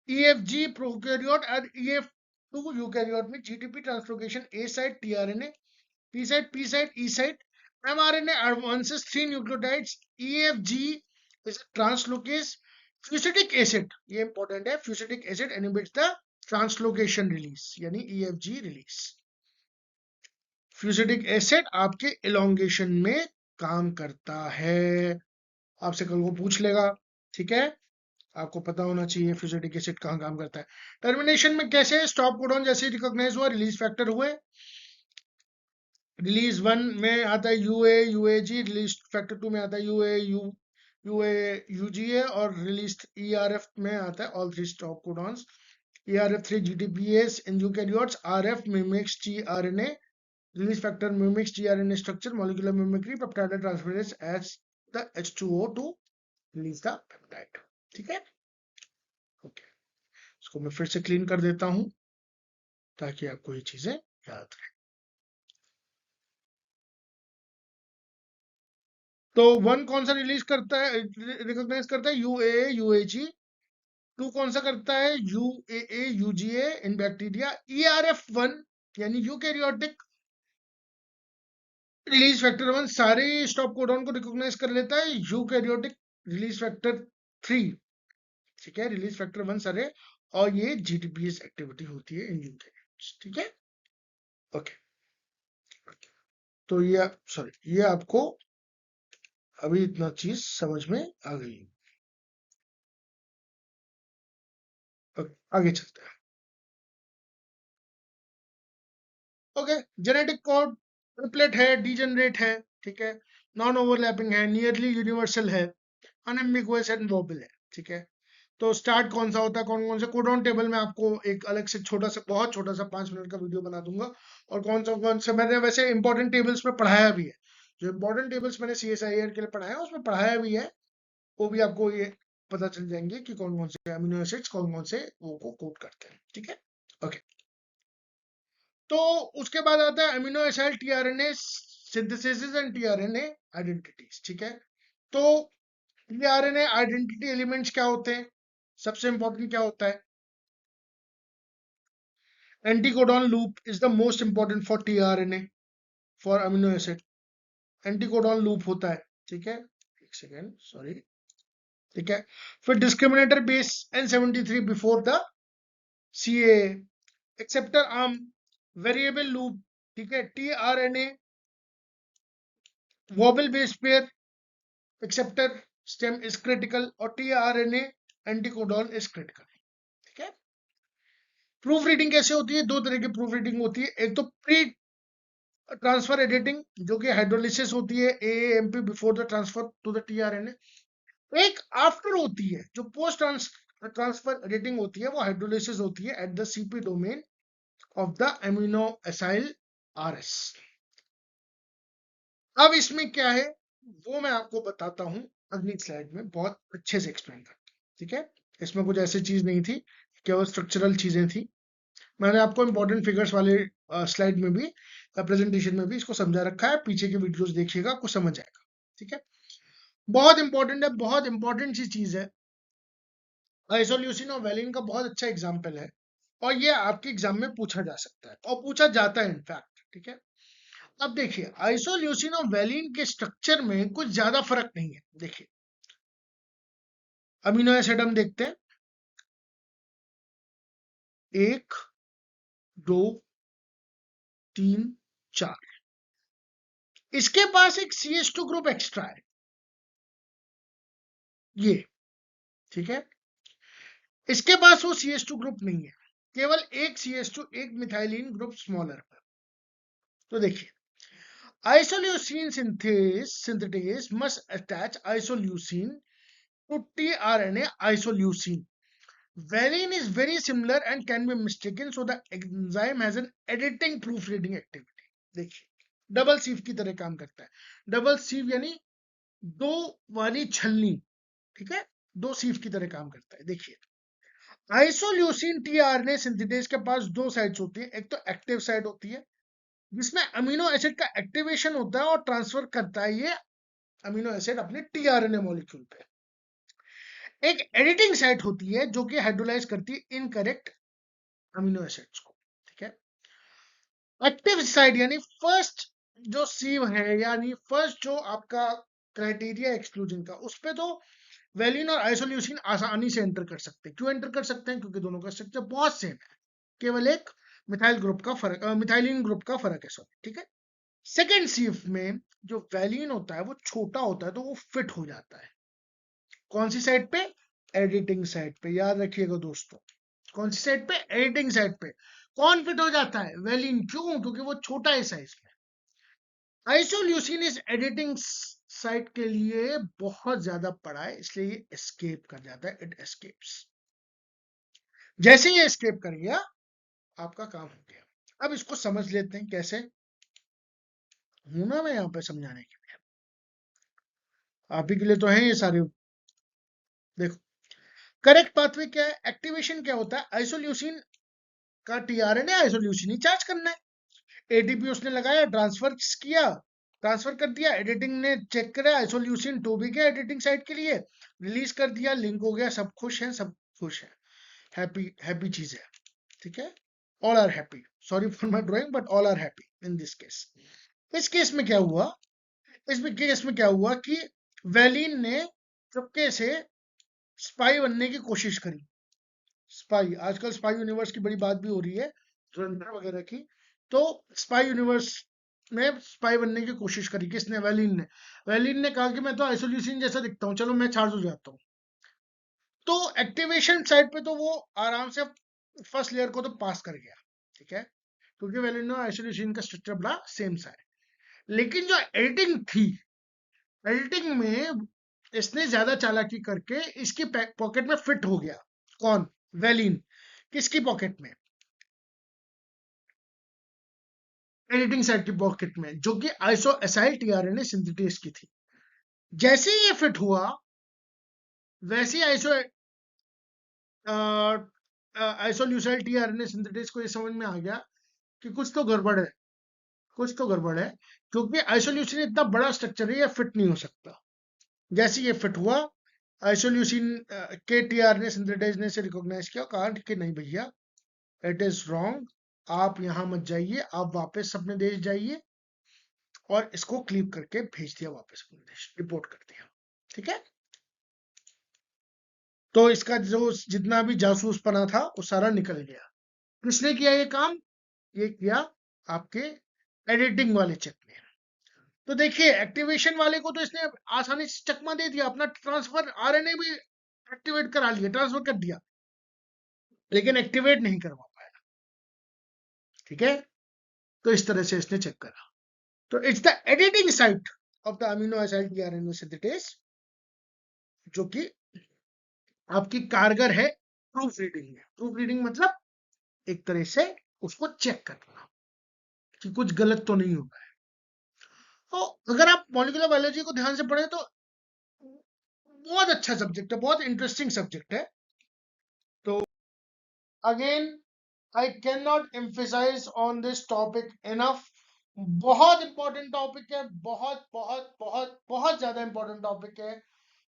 EFG प्रोकैरियोट और EF2 यूकैरियोट में GTP translocation A site tRNA, P site P site E site, mRNA advances 3 nucleotides, EFG is a translocase, fusidic acid, ये इंपॉर्टेंट है, fusidic acid inhibits the translocation release, यानी EFG release. Fusidic acid आपके elongation में काम करता है, आपसे कल को पूछ लेगा, ठीक है, आपको पता होना चाहिए फ्यूसिडिक एसिड कहाँ काम करता है। टर्मिनेशन में कैसे, स्टॉप कोडॉन जैसे रिकॉग्नाइज हुआ, रिलीज फैक्टर हुए, रिलीज 1 में आता है यूए यूएजी, रिलीज फैक्टर 2 में आता है यूए यूजीए, और रिलीज ईआरएफ में आता है all three stop codons, ERF3 GTPase in eukaryotes, RF mimics tRNA, release factor mimics tRNA structure, molecular mimicry, peptide transferase as the H2O to release the peptide, ठीक है, okay. इसको मैं फिर से क्लीन कर देता हूं ताकि आपको ये चीजें याद रहे। तो 1 कौन सा रिलीज करता है, रिकॉग्नाइज करता है, यूए यूएजी। 2 कौन सा करता है, यूएए यूजीए इन बैक्टीरिया। ERF1 यानी यूकैरियोटिक रिलीज फैक्टर 1 सारे स्टॉप कोडॉन को रिकॉग्नाइज कर लेता है, यूकैरियोटिक रिलीज फैक्टर 3, ठीक है, रिलीज फैक्टर 1 सारे, और ये जीटीपीएस एक्टिविटी होती है इन यूकैरियोट्स, ठीक है, ओके। तो ये सॉरी, ये आपको अभी इतना चीज समझ में आ गई, आगे चलते हैं, ओके। जेनेटिक कोड ट्रिपलेट है, डीजेनरेट है, ठीक है, नॉन ओवरलैपिंग है, नियरली यूनिवर्सल है, अनएम्बिगुअस एंड वोबल है, ठीक है। तो स्टार्ट कौन सा होता है, कौन कौन से कोडॉन टेबल में आपको एक अलग से छोटा सा, बहुत छोटा सा 5 मिनट का वीडियो बना दूंगा, और कौन सा मैंने वैसे इंपॉर्टेंट टेबल्स में पढ़ाया भी है, जो इंपॉर्टेंट टेबल्स मैंने CSIR के लिए पढ़ाया है उसमें पढ़ाया भी है, वो भी आपको ये पता चल जाएंगे कि कौन कौन से अमीनो एसिड्स कौन कौन से वो को कोड करते हैं, ठीक है, ओके। तो उसके बाद आता है amino acid tRNA synthesis and tRNA identities, ठीक है। तो टीआरएनए आइडेंटिटी एलिमेंट्स क्या होते हैं, सबसे इंपॉर्टेंट क्या होता है, anticodon loop is the most important for tRNA for amino acid, anticodon loop होता है, ठीक है, एक सेकेंड सॉरी, ठीक है। फिर discriminator base N73 before the CA, acceptor arm, variable loop, ठीक है, tRNA wobble base pair, acceptor stem is critical, और टीआरएनए एंटीकोडॉन इज क्रिटिकल, ठीक है। प्रूफ रीडिंग कैसे होती है, दो तरह की प्रूफ रीडिंग होती है, एक तो प्री ट्रांसफर एडिटिंग जो कि हाइड्रोलिसिस होती है AAMP before the transfer to the tRNA, एक आफ्टर होती है जो पोस्ट ट्रांसफर एडिटिंग होती है, वो हाइड्रोलिसिस होती है at the CP domain of the amino acyl RS। अब इसमें क्या है वो मैं आपको बताता हूं अगली स्लाइड में, बहुत अच्छे से एक्सप्लेन करके, ठीक है। इसमें कुछ ऐसी चीज नहीं थी, केवल स्ट्रक्चरल चीजें थी, मैंने आपको इंपॉर्टेंट फिगर्स वाले स्लाइड में भी, प्रेजेंटेशन में भी इसको समझा रखा है, पीछे के वीडियोस देखिएगा आपको समझ आएगा, ठीक है। बहुत इंपॉर्टेंट है, बहुत इंपॉर्टेंट सी चीज है, आइसोल्यूसिन और वैलिन का बहुत अच्छा एग्जाम्पल है, और ये आपके एग्जाम में पूछा जा सकता है और पूछा जाता है इनफैक्ट, ठीक है। अब देखिए आइसोल्यूसिन और वैलिन के स्ट्रक्चर में कुछ ज्यादा फर्क नहीं है, देखिए अमीनो एसिड हम देखते हैं, 1 2 3 4, इसके पास एक CH2 ग्रुप एक्स्ट्रा है, ये, ठीक है, इसके पास वो CH2 ग्रुप नहीं है, केवल एक CH2, एक मिथाइलिन ग्रुप स्मॉलर पर। तो देखिए isoleucine synthetase must attach isoleucine to tRNA isoleucine. Valine is very similar and can be mistaken, so the enzyme has an editing proofreading activity. देखिए डबल सीव की तरह काम करता है, डबल सीव यानी दो वाली छलनी, ठीक है, दो सीव की तरह काम करता है, देखिए आइसोल्यूसिन टीआरएनए सिंथेटेज के पास दो साइट्स होती है, एक तो एक्टिव साइट होती है जिसमें अमीनो एसिड का एक्टिवेशन होता है और ट्रांसफर करता है ये अमीनो एसिड अपने टीआरएनए मॉलिक्यूल पे। एक एडिटिंग साइट होती है जो कि हाइड्रोलाइज करती है इनकरेक्ट अमीनो एसिड्स को, ठीक है। एक्टिव साइट यानी फर्स्ट जो सीव है, यानी फर्स्ट जो आपका क्राइटेरिया एक्सक्लूजन का, उस पे तो वेलिन और आइसोल्यूसिन आसानी से एंटर कर सकते हैं। क्यों एंटर कर सकते हैं? क्योंकि दोनों का स्ट्रक्चर बहुत सेम है, केवल एक मिथाइल ग्रुप का फर्क, मिथाइलिन ग्रुप का फर्क है, सॉरी, ठीक है। सेकेंड सीव में जो वैलिन होता है वो छोटा होता है, तो वो फिट हो जाता है कौन सी साइड पे? एडिटिंग साइड पे। याद रखिएगा दोस्तों, कौन सी साइड पे? एडिटिंग साइड पे। कौन फिट हो जाता है? वेलिन। क्यों? क्योंकि वो छोटा है साइज में। आइसोल्यूसिन इस एडिटिंग साइट के लिए बहुत ज्यादा बड़ा है, इसलिए ये एस्केप कर जाता है, इट एस्केप्स। जैसे ये एस्केप कर गया, आपका काम हो गया। अब इसको समझ लेते हैं कैसे। हूं ना मैं यहाँ पे समझाने के लिए, आप ही के लिए तो है ये सारे। देखो, करेक्ट पाथवे क्या है? एक्टिवेशन क्या होता है? आइसोल्यूसिन का टीआरएनए आइसोल्यूसिन ही चार्ज करना है। एटीपी उसने लगाया, ट्रांसफर किया, ट्रांसफर कर दिया, एडिटिंग ने चेक करा, आइसोल्यूसिन टू भी गया एडिटिंग साइट के लिए, रिलीज कर दिया, लिंक हो गया, सब खुश है, सब खुश है, हैप्पी हैप्पी चीज है, ठीक है। All are happy, sorry for my drawing but all are happy in this case. इस केस में क्या हुआ? इस केस में क्या हुआ कि वैलिन ने चुपके से स्पाई बनने की कोशिश करी। स्पाई, आजकल स्पाई यूनिवर्स की बड़ी बात भी हो रही है, धुरंधर वगैरह की। तो स्पाई यूनिवर्स में स्पाई बनने की कोशिश करी किसने? वैलिन ने। वैलिन ने कहा कि मैं तो आइसोल्यूसिन जैसा दिखता हूँ, चलो मैं चार्ज हो जाता हूँ। तो एक्टिवेशन साइड पे तो वो आराम से फर्स्ट लेयर को तो पास कर गया, ठीक है, क्योंकि वैलिन और आइसोल्यूसिन का स्ट्रक्चर बड़ा सेम सा है। लेकिन जो एडिटिंग थी, एडिटिंग में इसने ज्यादा चालाकी करके इसकी पॉकेट में फिट हो गया। कौन? वैलिन। किसकी पॉकेट में? एडिटिंग साइट की पॉकेट में, जो कि आइसो एसाइल टीआरएनए सिंथेटेज की थी। जैसे ही ये फिट हुआ, वैसे ही आइसोल्यूसाइल टीआरएनए सिंथेटेज को ये समझ में आ गया कि कुछ तो गड़बड़ है, कुछ तो गड़बड़ है, क्योंकि आइसोल्यूसिन इतना बड़ा स्ट्रक्चर है, ये फिट नहीं हो सकता। जैसे ये फिट हुआ, आइसोल्यूसिन के टीआरएनए सिंथेटेज ने इसे रिकॉग्नाइज किया, कहा कि नहीं भैया, इट इज रॉन्ग, आप यहां मत जाइए, आप वापस अपने देश जाइए, और इसको क्लीप करके भेज दिया वापस अपने देश, रिपोर्ट कर दिया, ठीक है। तो इसका जो जितना भी जासूस पना था वो सारा निकल गया। किसने किया ये काम? ये किया आपके एडिटिंग वाले चेक ने। तो देखिए, एक्टिवेशन वाले को तो इसने आसानी से चकमा दे दिया, अपना ट्रांसफर आरएनए भी एक्टिवेट करा लिया, ट्रांसफर कर दिया, लेकिन एक्टिवेट नहीं करवा पाया, ठीक है। तो इस तरह से इसने चेक करा। तो it's the editing site of the amino acid tRNA synthetase, जो कि आपकी कारगर है प्रूफ रीडिंग में। प्रूफ रीडिंग मतलब एक तरह से उसको चेक करना कि कुछ गलत तो नहीं हो रहा है। तो अगर आप मॉलिक्यूलर बायोलॉजी को ध्यान से पढ़े तो बहुत अच्छा सब्जेक्ट है, बहुत इंटरेस्टिंग सब्जेक्ट है। तो again, I can not emphasise on this topic enough. बहुत इंपॉर्टेंट टॉपिक है, बहुत बहुत बहुत बहुत ज्यादा इंपॉर्टेंट टॉपिक है।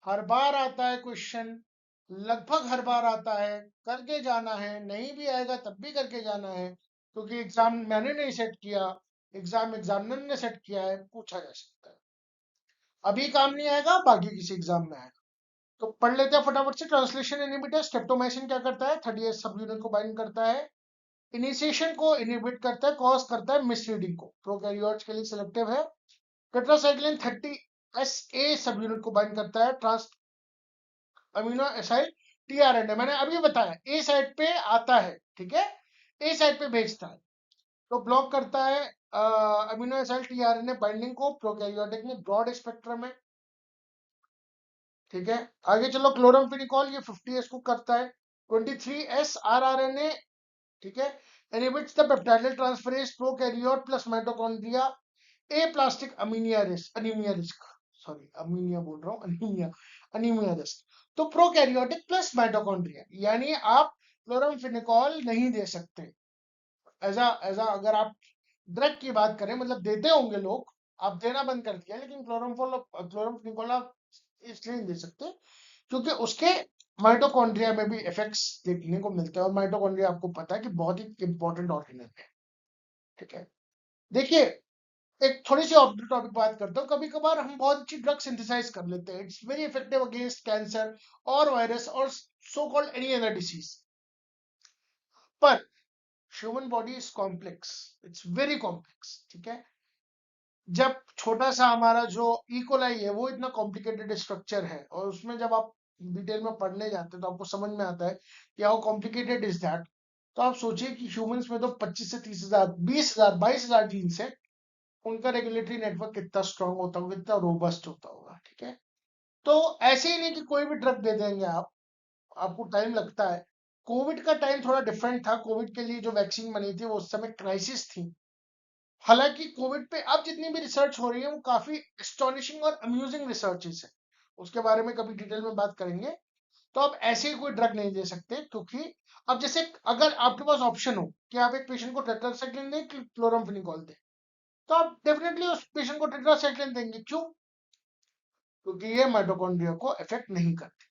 हर बार आता है क्वेश्चन, लगभग हर बार आता है, करके जाना है, नहीं भी आएगा तब भी करके जाना है, क्योंकि एग्जाम मैंने नहीं सेट किया, एग्जाम एग्जामिनर ने सेट किया है, पूछा जा सकता है। अभी काम नहीं आएगा, बाकी किसी एग्जाम में आएगा। तो पढ़ लेते हैं फटाफट से। ट्रांसलेशन इनहिबिटर स्ट्रेप्टोमाइसिन क्या करता है? 38 सब यूनिट को बाइंड करता है, इनिशिएशन को इनहिबिट करता है, कॉज करता है मिसरीडिंग को, प्रोकैरियोट्स के लिए सिलेक्टिव है। टेट्रासाइक्लिन 30 एस ए सब यूनिट को बाइंड करता है, ट्रांस अमीनो एसाइड टीआरएनए, मैंने अभी बताया ए साइड पे आता है, ठीक है, ए साइड पे भेजता है, तो ब्लॉक करता है अमीनो एसाइड टीआरएनए बाइंडिंग को प्रोकैरियोटिक में ब्रॉड स्पेक्ट्रम में, ठीक है। आगे चलो, क्लोरामफेनिकॉल ये 50s को करता है, 23s आरआरएनए, ठीक है, inhibits the peptidyl transferase prokaryote plus mitochondria aplastic anemia risk, anemia risk, sorry anemia बोल रहा हूँ, अनीमिया, अनीमिया रिस्क। तो प्रोकैरियोटिक प्लस माइटोकॉन्ड्रिया, यानी आप क्लोरामफेनिकोल नहीं दे सकते। एजा अगर आप ड्रग की बात करें, मतलब देते होंगे लोग, आप देना बंद कर दिया, लेकिन क्लोरामफेनिकोल आप इसलिए नहीं दे सकते क्योंकि उसके माइटोकॉन्ड्रिया में भी इफेक्ट्स देखने को मिलते हैं, और माइटोकॉन्ड्रिया आपको पता है कि बहुत ही इंपॉर्टेंट ऑर्गेनल है। ठीक है, देखिए, एक थोड़ी सी ऑफ द टॉपिक बात करता हूँ। कभी कभार हम बहुत अच्छी ड्रग सिंथेसाइज कर लेते हैं, it's very effective against cancer और वायरस और so called any other disease, पर human body is complex, it's very complex. ठीक है, जब छोटा सा हमारा जो इकोलाई है वो इतना कॉम्प्लिकेटेड स्ट्रक्चर है, और उसमें जब आप डिटेल में पढ़ने जाते हैं तो आपको समझ में आता है कि हाउ कॉम्प्लिकेटेड इज दैट। तो आप सोचिए कि ह्यूमंस में तो 25 से 30,000, 20,000, 22,000 जीन्स है, उनका रेगुलेटरी नेटवर्क कितना स्ट्रांग होता होगा, कितना रोबस्ट होता होगा। ठीक है, तो ऐसे ही नहीं कि कोई भी ड्रग दे देंगे आप, आपको टाइम लगता है। कोविड का टाइम थोड़ा डिफरेंट था, कोविड के लिए जो वैक्सीन बनी थी वो उस समय क्राइसिस थी। हालांकि कोविड पे अब जितनी भी रिसर्च हो रही है वो काफी एस्टोनिशिंग और अम्यूजिंग रिसर्चेस है, उसके बारे में कभी डिटेल में बात करेंगे। तो आप ऐसे ही कोई ड्रग नहीं दे सकते, क्योंकि अब जैसे अगर आपके पास ऑप्शन हो कि आप एक पेशेंट को टेट्रासाइक्लिन दें कि क्लोरामफेनिकोल दें, तो आप डेफिनेटली उस पेशेंट को टेट्रासाइक्लिन देंगे। क्यों? क्योंकि ये माइटोकॉन्ड्रिया को इफेक्ट नहीं करते।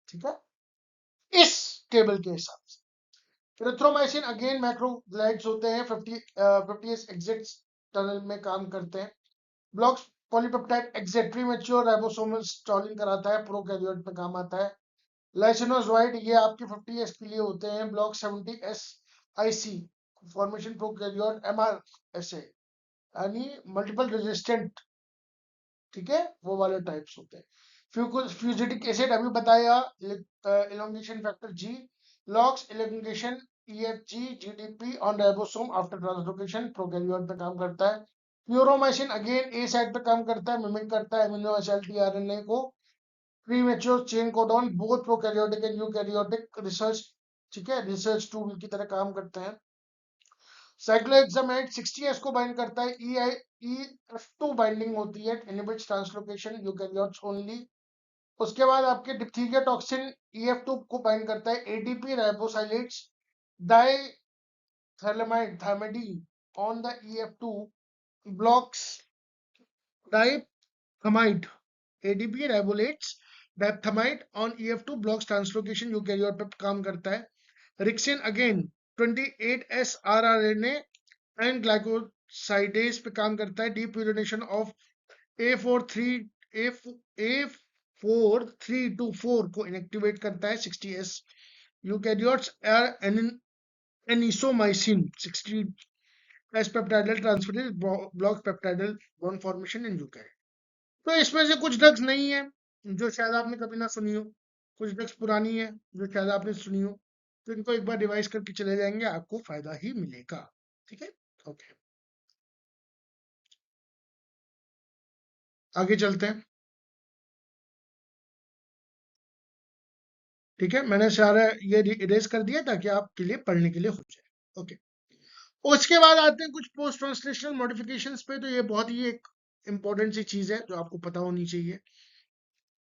ठीक है, इस टेबल के हिसाब से एरिथ्रोमाइसिन अगेन मैक्रोग्लाइड्स होते हैं, 50 एग्जिट टनल में काम करते हैं। Blocks polypeptide exit premature ribosomal stalling कराता है, प्रोकैरियोट में काम आता है। लाइसिनोजॉइड ये आपके 50s के लिए होते हैं। Block 70s IC formation prokaryote MRSA यानी मल्टीपल रेजिस्टेंट, ठीक है, वो वाले टाइप्स होते हैं। फ्यूजिटिक एसिड अभी बताया, elongation factor G, locks elongation EFG GDP on ribosome after translocation, prokaryote पे काम करता है। फ्लोरोमाइसिन अगेन ए साइड पे काम करता है, मिमिक करता है अमीनो एसिड टीआरएनए को। Premature chain codon both prokaryotic and eukaryotic research, ठीक है, रिसर्च टूल की तरह काम करते हैं। साइक्लोहेक्सामाइड 60s को बाइंड करता है, EF2 बाइंडिंग होती है, इनहिबिट्स ट्रांसलोकेशन यूकैरियोट्स ओनली। उसके बाद आपके डिप्थीरिया टॉक्सिन EF2 को बाइंड करता है, ADP ribosylates diphthamide thymidine on the EF2 blocks diphthamide, ADP ribosylates diphthamide on EF2 blocks translocation eukaryote पे काम करता है। Ricin again 28S rRNA and glycosidase पे काम करता है, डीप्यूरिनेशन ऑफ A4324 को इनएक्टिवेट करता है 60S। Eukaryotes are anisomycin 60S peptidyl transferase block peptidyl bond formation in eukaryote. तो इसमें से कुछ ड्रग्स नहीं है जो शायद आपने कभी ना सुनी हो, कुछ ड्रग्स पुरानी है जो शायद आपने सुनी हो, तो इनको एक बार रिवाइज करके चले जाएंगे, आपको फायदा ही मिलेगा। ठीक है, ओके, आगे चलते हैं। ठीक है, मैंने सारा ये इरेज कर दिया ताकि आपके लिए पढ़ने के लिए हो जाए। ओके, उसके बाद आते हैं कुछ पोस्ट ट्रांसलेशनल मॉडिफिकेशंस पे। तो ये बहुत ही एक इंपॉर्टेंट सी चीज है जो आपको पता होनी चाहिए।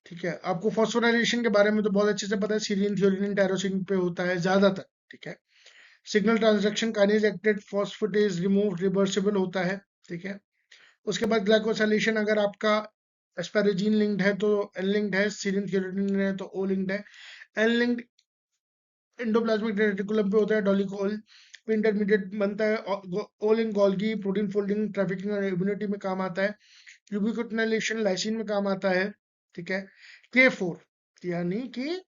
ठीक है, आपको फॉस्फोराइलेशन के बारे में तो बहुत अच्छे से पता है, सीरिन थ्योरिन टायरोसिन पे होता है ज्यादातर। ठीक है, signal transduction kinase acted phosphatase remove reversible होता है। ठीक है, उसके बाद ग्लाइकोसाइलेशन अगर आपका एस्पेरेजिन लिंक्ड है तो एन लिंक्ड है, सीरिन थ्योरिन है तो ओ लिंक्ड है। एन लिंक्ड एंडोप्लाज्मिक रेटिकुलम पे होता है, डॉलिकोल पे इंटरमीडिएट बनता है। Olin Golgi protein folding trafficking और इम्यूनिटी में काम आता है। यूबिक्विटिनेशन लाइसिन में काम आता है। ठीक है, K4 यानी कि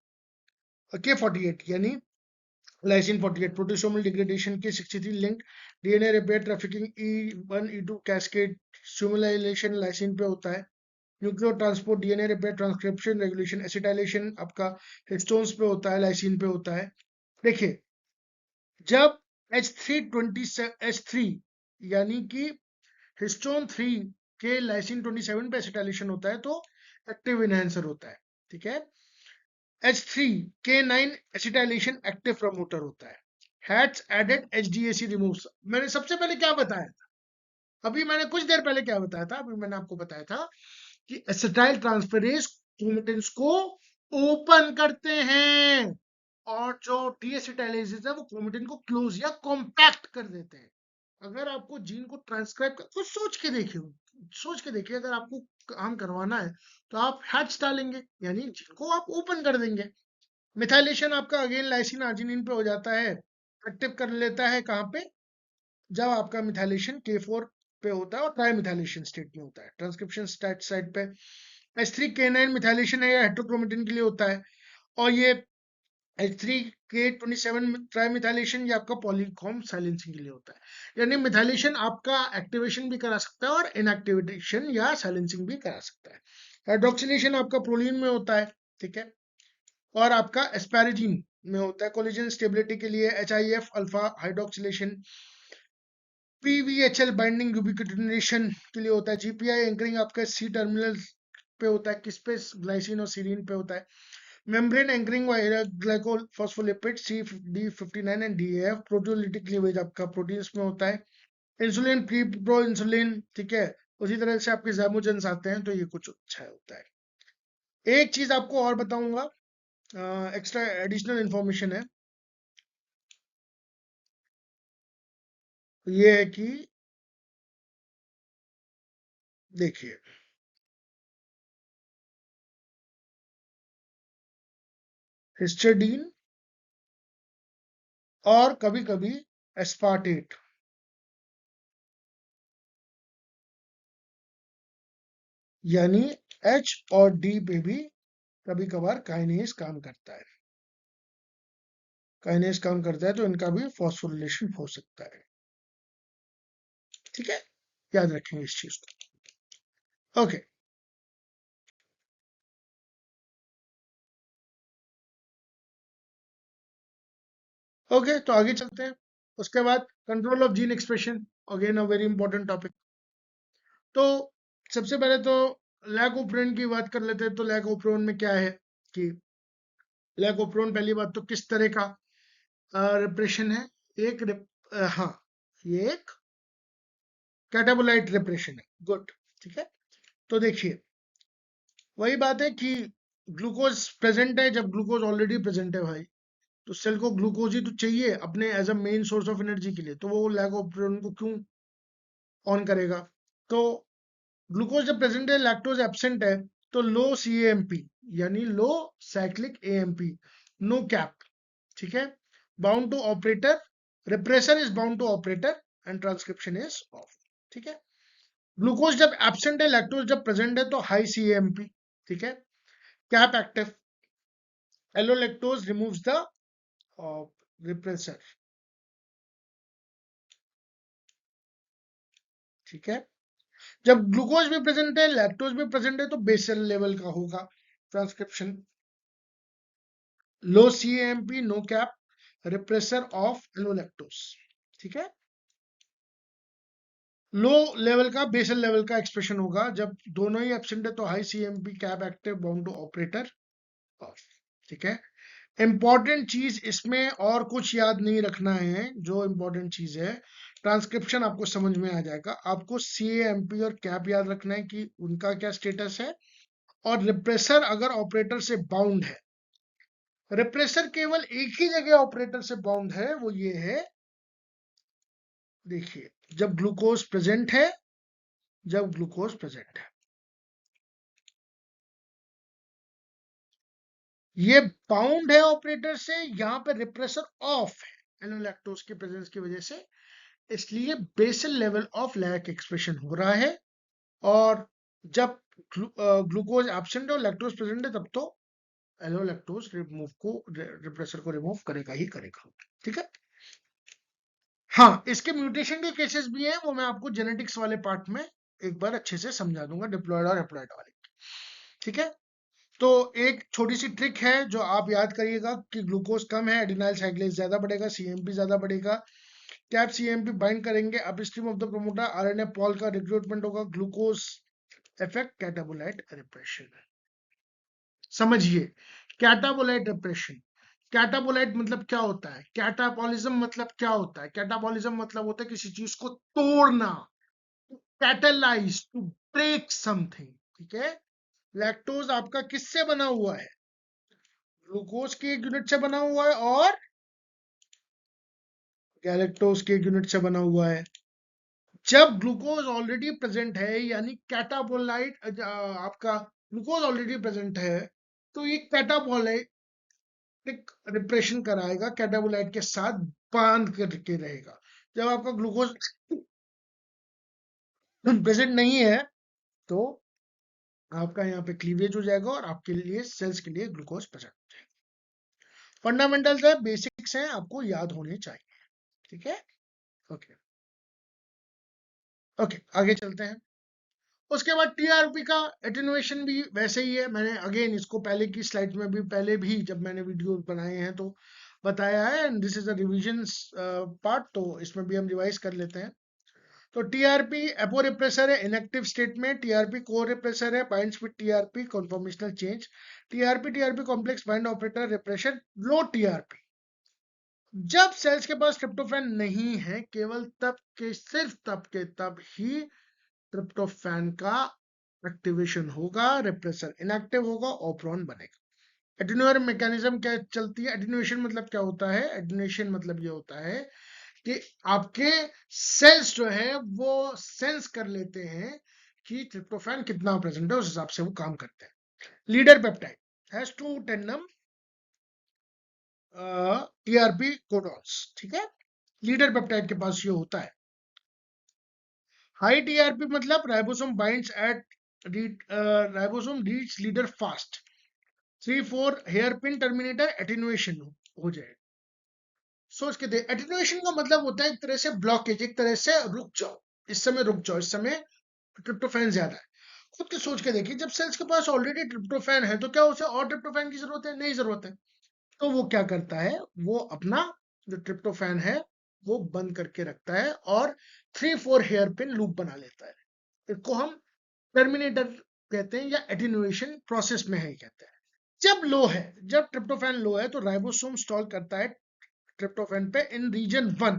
K48 यानी लाइसिन 48 प्रोटिसोमल डिग्रेडेशन के 63 link DNA repair trafficking E1 E2 cascade stimulation lysine पे होता है। Nucleo transport DNA repair transcription regulation acetylation आपका हिस्टोन्स पे होता है, लाइसिन पे होता है। देखिए, जब H3 यानी कि हिस्टोन 3 के लाइसिन 27 पे एसिटाइलेशन होता है तो एक्टिव इनहेंसर होता है। ठीक है, H3K9 एसिटाइलेशन एक्टिव प्रमोटर होता है। HATs added HDAC removes. मैंने सबसे पहले क्या बताया था, अभी मैंने कुछ देर पहले क्या बताया था, अभी मैंने आपको बताया था कि एसिटाइल ट्रांसफेरेज क्रोमेटिन्स को ओपन करते हैं और जो डीएसिटाइलेजेस है वो क्रोमेटिन को क्लोज या कॉम्पैक्ट कर देते हैं। अगर आपको जीन को ट्रांसक्राइब कर, कुछ सोच के देखिए, अगर आपको काम करवाना है तो आप हैच डालेंगे, यानी जीन को आप ओपन कर देंगे। मिथाइलेशन आपका अगेन लाइसिन अर्जिनिन पे हो जाता है, एक्टिव कर लेता है कहाँ पे, जब आपका मिथाइलेशन K4 पे होता है और ट्राई मिथाइलेशन स्टेट में होता है। ट्रांसक्रिप्शन स्टेट साइड पे H3K9 मिथाइलेशन है या हेट्रोक्रोमेटिन के लिए होता है, और ये H3K27 ट्राइमिथाइलेशन ये आपका पॉलीकॉम साइलेंसिंग के लिए होता है। यानी मिथाइलेशन आपका एक्टिवेशन भी करा सकता है और इनएक्टिवेशन या साइलेंसिंग भी करा सकता है। हाइड्रोक्सिलेशन आपका प्रोलीन में होता है, ठीक है, और आपका एस्पैरेजिन में होता है कोलेजन स्टेबिलिटी के लिए। HIF alpha hydroxylation PVHL binding ubiquitination के लिए होता है। GPI एंकरिंग आपका C टर्मिनल पे होता है, किस पे, ग्लाइसिन और सीरीन पे होता है। Membrane anchoring glycophospholipid CD59 and DAF। Proteolytic cleavage आपका प्रोटीन्स में होता है। इंसुलिन प्री प्रो इंसुलिन, ठीक है, उसी तरह से आपके ज़ैमोजेंस आते हैं, तो ये कुछ अच्छा होता है। एक चीज आपको और बताऊंगा, एक्स्ट्रा एडिशनल इंफॉर्मेशन है, ये है कि देखिए, हिस्टडीन और कभी कभी एस्पार्टेट, यानी H और D पे भी कभी कभार काइनेज काम करता है। काइनेज काम करता है तो इनका भी फॉस्फोरिलेशन हो सकता है, ठीक है, याद रखेंगे इस चीज को। ओके, ओके, तो आगे चलते हैं। उसके बाद control of gene expression, again a very important topic. तो सबसे पहले तो लैक ऑफ प्रोन की बात कर लेते हैं। तो लैक ऑफ प्रोन में क्या है कि लैक ऑफ प्रोन, पहली बात तो किस तरह का रिप्रेशन है, एक हाँ, ये एक कैटाबोलाइट रिप्रेशन है, गुड, ठीक है। तो देखिए, वही बात है कि ग्लूकोज प्रेजेंट है, जब ग्लूकोज ऑलरेडी प्रेजेंट है भाई, तो सेल को ग्लूकोज ही तो चाहिए अपने as a main source of energy के लिए, तो वो लैक ऑफ प्रोन को क्यों ऑन करेगा। तो ग्लूकोज जब प्रेजेंट है, लैक्टोज एब्सेंट है, तो लो CAMP, यानी low cyclic AMP, no cap, ठीक है, bound to operator, repressor is bound to operator and transcription is off, ठीक है। ग्लूकोज जब एब्सेंट है, लैक्टोज जब प्रेजेंट है, तो हाई CAMP, ठीक है, CAP active, allolactose removes the repressor, ठीक है। जब ग्लूकोज भी प्रेजेंट है, लैक्टोज भी प्रेजेंट है, तो बेसल लेवल का होगा transcription, low CAMP, no CAP, repressor off allolactose, ठीक है। लो लेवल का बेसल लेवल का एक्सप्रेशन होगा, जब दोनों ही एब्सेंट है, तो high CAMP, CAP active, bound to operator, off, ठीक है। इंपॉर्टेंट चीज इसमें और कुछ याद नहीं रखना है, जो इंपॉर्टेंट चीज है, ट्रांसक्रिप्शन आपको समझ में आ जाएगा। आपको CAMP और कैप याद रखना है कि उनका क्या स्टेटस है, और रिप्रेसर अगर ऑपरेटर से बाउंड है, रिप्रेसर केवल एक ही जगह ऑपरेटर से बाउंड है, वो ये है, देखिए, जब ग्लूकोज प्रेजेंट है, जब ग्लूकोज प्रेजेंट है, ये बाउंड है ऑपरेटर से, यहाँ पे रिप्रेसर ऑफ है एनोलैक्टोज के प्रेजेंस की वजह से, इसलिए basal level of lac expression हो रहा है। और जब ग्लूकोज एब्सेंट है और लैक्टोज प्रेजेंट है, तब तो एनोलैक्टोज रिमूव को, रिप्रेसर को रिमूव करेगा ही करेगा, ठीक है। हाँ, इसके म्यूटेशन के केसेस भी हैं, वो मैं आपको जेनेटिक्स वाले पार्ट में एक बार अच्छे से समझा दूंगा, डिप्लॉयड और हैप्लॉयड वाले, ठीक है। तो एक छोटी सी ट्रिक है जो आप याद करिएगा कि ग्लूकोज कम है, एडिनाइल साइक्लेज ज्यादा बढ़ेगा, CAMP ज्यादा बढ़ेगा, कैप CAMP बाइंड करेंगे upstream of the promoter, RNA Paul का रिक्रूटमेंट होगा, ग्लूकोज इफेक्ट कैटाबोलाइट रिप्रेशन, समझिए। कैटाबोलाइट रिप्रेशन, कैटाबोलाइट मतलब क्या होता है, कैटाबॉलिज्म मतलब क्या होता है, कैटाबॉलिज्म मतलब होता है किसी चीज को तोड़ना, कैटलाइज, टू ब्रेक समथिंग, ठीक है। लैक्टोज आपका किससे बना हुआ है, ग्लूकोज की एक यूनिट से बना हुआ है और गैलेक्टोज की एक यूनिट से बना हुआ है। जब ग्लूकोज ऑलरेडी प्रेजेंट है यानी कैटाबोलाइट आपका ग्लूकोज ऑलरेडी प्रेजेंट है तो ये कैटाबोलाइटिक रिप्रेशन कराएगा, कैटाबोलाइट के साथ बांध करके रहेगा। जब आपका ग्लूकोज प्रेजेंट नहीं है तो आपका यहाँ पे क्लीवेज हो जाएगा और आपके लिए सेल्स के लिए ग्लूकोज प्रेजेंट हो जाएगा। फंडामेंटल्स है, बेसिक्स हैं, आपको याद होने चाहिए। ठीक है, ओके ओके, आगे चलते हैं। उसके बाद टीआरपी का एटेन्युएशन भी वैसे ही है। मैंने अगेन इसको पहले की स्लाइड में भी पहले भी जब मैंने वीडियो बनाए हैं तो बताया है, and this is a revision part, तो इसमें भी हम रिवाइज कर लेते हैं। तो टीआरपी एपो रिप्रेसर है इनएक्टिव स्टेट में, टीआरपी को रिप्रेसर है binds with TRP conformational change, TRP TRP complex bind operator repression low TRP. जब सेल्स के पास ट्रिप्टोफैन नहीं है केवल तब के सिर्फ तब के तब ही ट्रिप्टोफैन का एक्टिवेशन होगा, रिप्रेसर इनएक्टिव होगा, ऑपरॉन बनेगा। एटेन्यूएटर मैकेनिज्म क्या चलती है? एटेन्यूएशन मतलब क्या होता है? एटेन्यूएशन मतलब ये होता है कि आपके सेल्स जो है वो सेंस कर लेते हैं कि ट्रिप्टोफैन कितना प्रेजेंट है, उस हिसाब से वो काम करते हैं। Leader peptide has two tandem TRP codons, ठीक है, लीडर पेप्टाइड के पास ये होता है। हाई टीआरपी मतलब ribosome binds at ribosome reach leader fast, 3-4 hairpin terminator attenuation हो जाए। सोच के दे, एटेन्युएशन का मतलब होता है एक तरह से ब्लॉकेज, एक तरह से रुक जाओ, इस समय रुक जाओ, इस समय ट्रिप्टोफैन ज्यादा है। खुद के सोच के देखिए, जब सेल्स के पास ऑलरेडी ट्रिप्टोफैन है तो क्या उसे और ट्रिप्टोफैन की जरूरत है? नहीं जरूरत है। तो वो क्या करता है, वो अपना जो ट्रिप्टोफैन है वो बंद करके रखता है और 3-4 हेयर पिन लूप बना लेता है। इसको हम टर्मिनेटर कहते हैं या एटेन्युएशन प्रोसेस में है कहते हैं। जब लो है, जब ट्रिप्टोफैन लो है तो राइबोसोम स्टॉल करता है ट्रिप्टोफैन पे इन रीजन 1।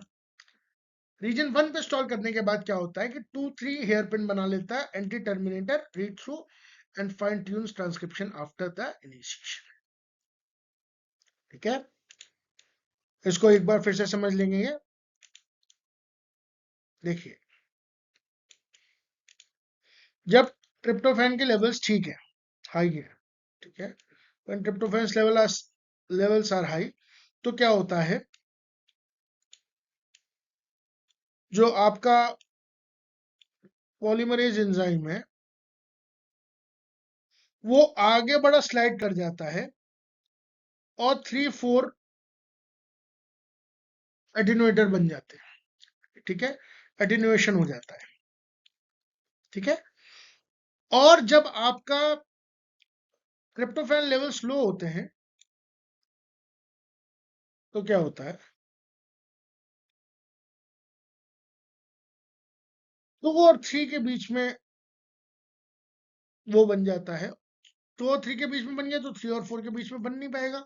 रीजन 1 पे स्टॉल करने के बाद क्या होता है कि 2-3 हेयर पिन बना लेता है, anti terminator read through and fine tunes transcription after the initiation. ठीक है, इसको एक बार फिर से समझ लेंगे। ये देखिए, जब ट्रिप्टोफैन के लेवल्स ठीक है, हाई है, ठीक है, when tryptophan's levels are high तो क्या होता है, जो आपका पॉलीमरेज एंजाइम है वो आगे बड़ा स्लाइड कर जाता है और 3-4 एटेन्यूएटर बन जाते हैं। ठीक है, एटेन्यूएशन हो जाता है। ठीक है, और जब आपका ट्रिप्टोफैन लेवल स्लो होते हैं तो क्या होता है, 2 और 3 के बीच में वो बन जाता है। 2 और 3 के बीच में बन गया तो 3 और 4 के बीच में बन नहीं पाएगा,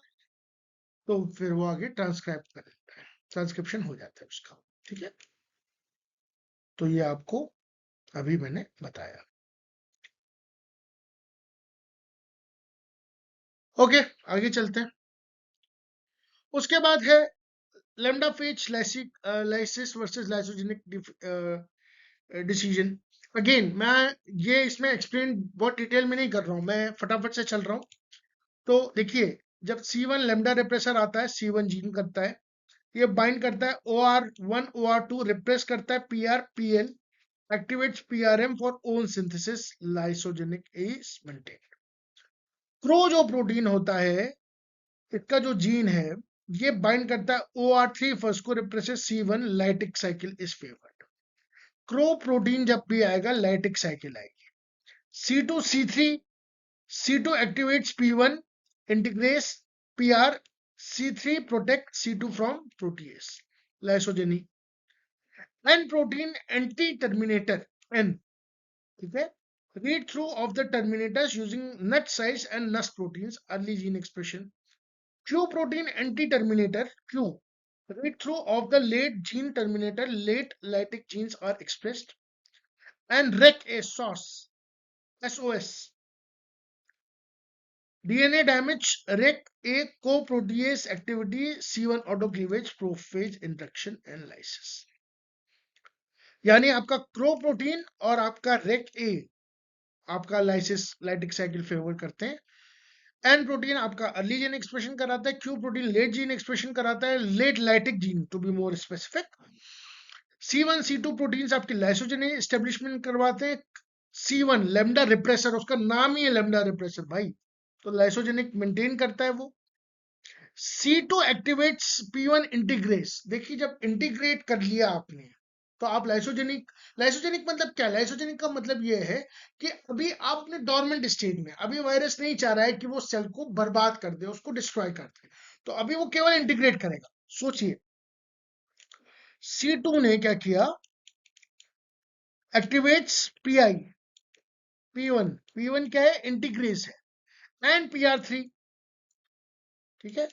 तो फिर वो आगे ट्रांसक्राइब कर देता है, ट्रांसक्रिप्शन हो जाता है उसका। ठीक है, तो ये आपको अभी मैंने बताया। ओके, आगे चलते हैं। उसके बाद है lambda phase lysis versus lysogenic decision. Again मैं ये इसमें एक्सप्लेन बहुत डिटेल में नहीं कर रहा हूं, मैं फटाफट से चल रहा हूं। तो देखिए, जब C1 लेमडा रिप्रेसर आता है, C1 जीन करता है, ये बाइंड करता है OR1 OR2, रिप्रेस करता है PRPL, activates PRM for own synthesis, lysogenic is maintained. Crow जो प्रोटीन होता है, इसका जो जीन है, ये बाइंड करता है OR3 फर्स्ट को, represses C1, lytic cycle is favoured. Crow protein जब भी आएगा लाइटिक साइकिल आएगी। C2 activates P1, integrase PR, C3 protect C2 from protease, lysogeny। N protein anti terminator N, ठीक है, read through of the terminators using nut size and NUS proteins, early gene expression। Q protein anti terminator Q, read through of the late gene terminator, late lytic genes are expressed। And rec a SOS, DNA damage rec A को protease activity C1 auto cleavage prophage induction and lysis. यानी आपका crow protein और आपका rake ए आपका lysis lytic cycle favour करते हैं। N protein आपका early gene expression कराता है, Q protein late gene expression कराता है, late lytic gene to be more specific. C1 C2 proteins आपकी लाइसोजेनी एस्टेब्लिशमेंट करवाते हैं। C1 लेमडा रिप्रेसर, उसका नाम ही है लेमडा रिप्रेसर भाई, तो लाइसोजेनिक मेंटेन करता है वो। C2 activates P1 इंटीग्रेस। देखिए जब इंटीग्रेट कर लिया आपने तो आप लाइसोजेनिक, लाइसोजेनिक मतलब क्या, लाइसोजेनिक का मतलब ये है कि अभी आप अपने डोरमेंट स्टेज में, अभी वायरस नहीं चाह रहा है कि वो सेल को बर्बाद कर दे, उसको डिस्ट्रॉय कर दे, तो अभी वो केवल इंटीग्रेट करेगा। सोचिए C2 ने क्या किया, एक्टिवेट्स Pi, P1, P1 क्या है, इंटीग्रेस है, एंड PR3, ठीक है।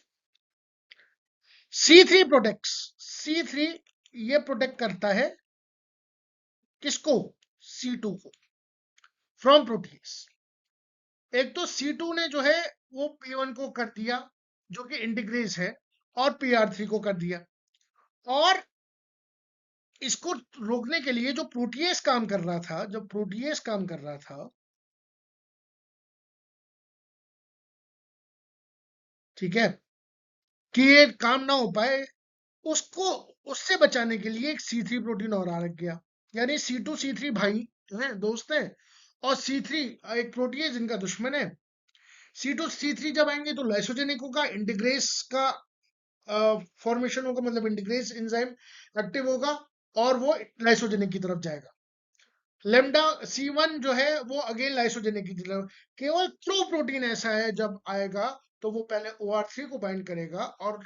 C3 प्रोटेक्ट्स, C3 ये प्रोटेक्ट करता है किसको, C2 को, फ्रॉम प्रोटीन्स। एक तो C2 ने जो है वो P1 को कर दिया जो कि इंटीग्रेस है, और PR3 को कर दिया, और इसको रोकने के लिए जो प्रोटीएस काम कर रहा था, जब प्रोटीएस काम कर रहा था, ठीक है, कि ये काम ना हो पाए, उसको, उससे बचाने के लिए एक C3 प्रोटीन और आ गया। यानी C2 C3 भाई हैं, दोस्त हैं, और C3 एक प्रोटीएस जिनका दुश्मन है। C2 C3 जब आएंगे तो लाइसोजेनिक होगा, इंटीग्रेस का फॉर्मेशन होगा, मतलब इंटीग्रेस एंजाइम एक्टिव होगा और वो लाइसोजेनिक की तरफ जाएगा। लेमडा C1 जो है वो अगेन लाइसोजेनिक की तरफ। केवल क्रो प्रोटीन ऐसा है जब आएगा तो वो पहले OR3 को बाइंड करेगा और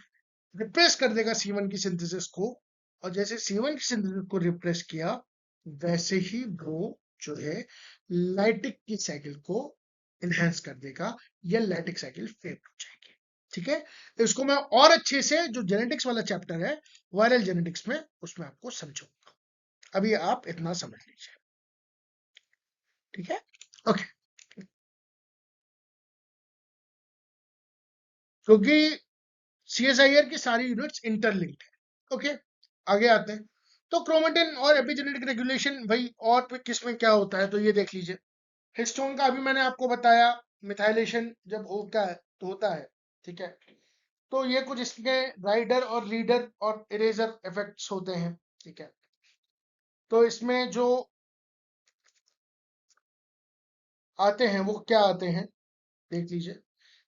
रिप्रेस कर देगा C1 की सिंथेसिस को, और जैसे C1 की सिंथेसिस को रिप्रेस किया वैसे ही वो जो है लाइटिक की साइकिल को इनहेंस कर देगा, या लाइटिक साइकिल फेल हो जाएगी, ठीक है। इसको मैं और अच्छे से जो जेनेटिक्स वाला चैप्टर है वायरल जेनेटिक्स में, उसमें आपको समझाऊंगा, अभी आप इतना समझ लीजिए, ठीक है। ओके, क्योंकि CSIR की सारी यूनिट्स इंटरलिंक्ड है। ओके, आगे आते हैं। तो क्रोमेटिन और एपिजेनेटिक रेगुलेशन भाई, और फिर किस में क्या होता है तो ये देख लीजिए। हिस्टोन का अभी मैंने आपको बताया, मिथाइलेशन जब होता है तो होता है, ठीक है। तो ये कुछ इसके राइडर और लीडर और इरेजर इफेक्ट्स होते हैं, ठीक है। तो इसमें जो आते हैं वो क्या आते हैं देख लीजिए।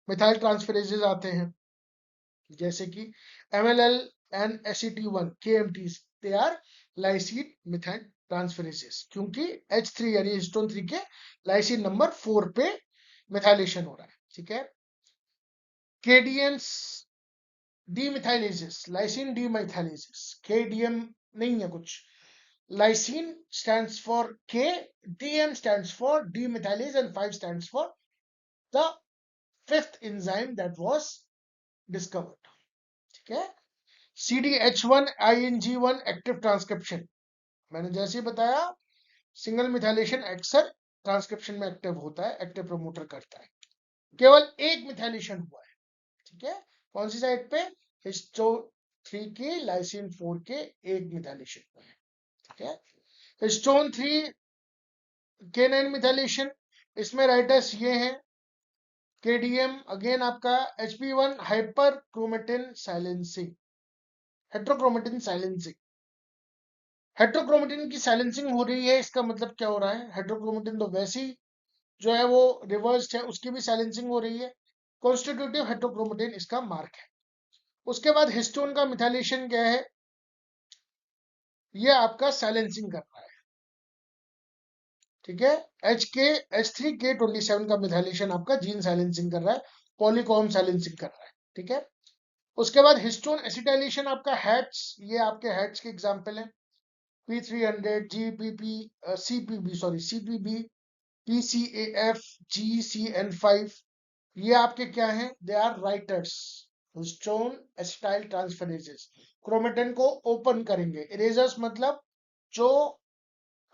मिथाइल ट्रांसफरेजेस आते हैं, जैसे कि MLL and ACT1 KMTs, they are lysine methyl transferases, क्योंकि H3 यानी हिस्टोन 3 के लाइसिन नंबर 4 पे मिथाइलेशन हो रहा है, ठीक है। KDMs डीमिथाइलेजेस, लाइसिन डीमिथाइलेजेस, KDM नहीं है कुछ, lysine stands for K, DM stands for demethylase, and 5 stands for the fifth enzyme that was discovered, ठीक है। CDH1 ING1 एक्टिव ट्रांसक्रिप्शन, मैंने जैसे ही बताया सिंगल मिथाइलेशन अक्सर ट्रांसक्रिप्शन में एक्टिव होता है, एक्टिव प्रमोटर करता है। केवल एक मिथाइलेशन हुआ है, ठीक है, कौन सी साइड पे, हिस्टो 3 के लाइसिन 4 के एक मिथाइलेशन हुआ है, ठीक है। हिस्टोन 3 के 9 मिथाइलेशन, इसमें राइटर्स ये हैं, KDM अगेन आपका HP1 hyper chromatin silencing, heterochromatin silencing, heterochromatin की साइलेंसिंग हो रही है, इसका मतलब क्या हो रहा है, हेट्रोक्रोमेटिन तो वैसे ही जो है वो रिवर्स्ड है, उसकी भी साइलेंसिंग हो रही है, कॉन्स्टिट्यूटिव हेट्रोक्रोमेटिन इसका मार्क है। उसके बाद हिस्टोन का मिथाइलेशन क्या है, ये आपका साइलेंसिंग कर रहा है, ठीक है। H3K27 का मिथाइलेशन आपका जीन साइलेंसिंग कर रहा है, पॉलीकॉम साइलेंसिंग कर रहा है, ठीक है। उसके बाद हिस्टोन एसिटाइलेशन आपका हैट्स, ये आपके हैट्स के एग्जांपल है, P300 GPP CPB sorry CPB PCAF GCN5, ये आपके क्या हैं, they are writers, histone acetyl transferases, chromatin को ओपन करेंगे। इरेजर्स मतलब जो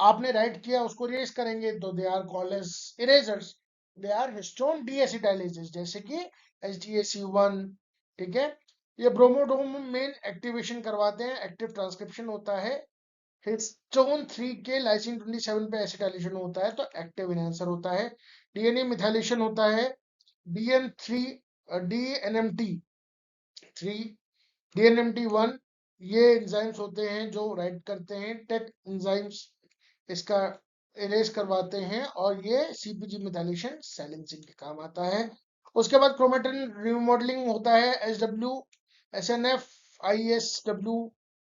आपने राइट किया उसको इरेज करेंगे, तो they are called as erasers. They are histone deacetylases, जैसे कि HDAC1, ठीक है। ये ब्रोमोडोम मेन एक्टिवेशन करवाते हैं, एक्टिव ट्रांसक्रिप्शन होता है। हिस्टोन 3 के लाइसिन 27 पे एसिटाइलेशन होता है तो एक्टिव इनहेंसर होता है। डीएनए मिथाइलेशन होता है, DN3 DNMT 3 DNMT1, ये एंजाइम्स होते हैं जो राइट करते हैं, टेट एंजाइम्स इसका इरेज करवाते हैं और ये CpG मिथाइलेशन साइलेंसिंग के काम आता है। उसके बाद क्रोमेटिन रिमॉडलिंग होता है, SW SNF ISW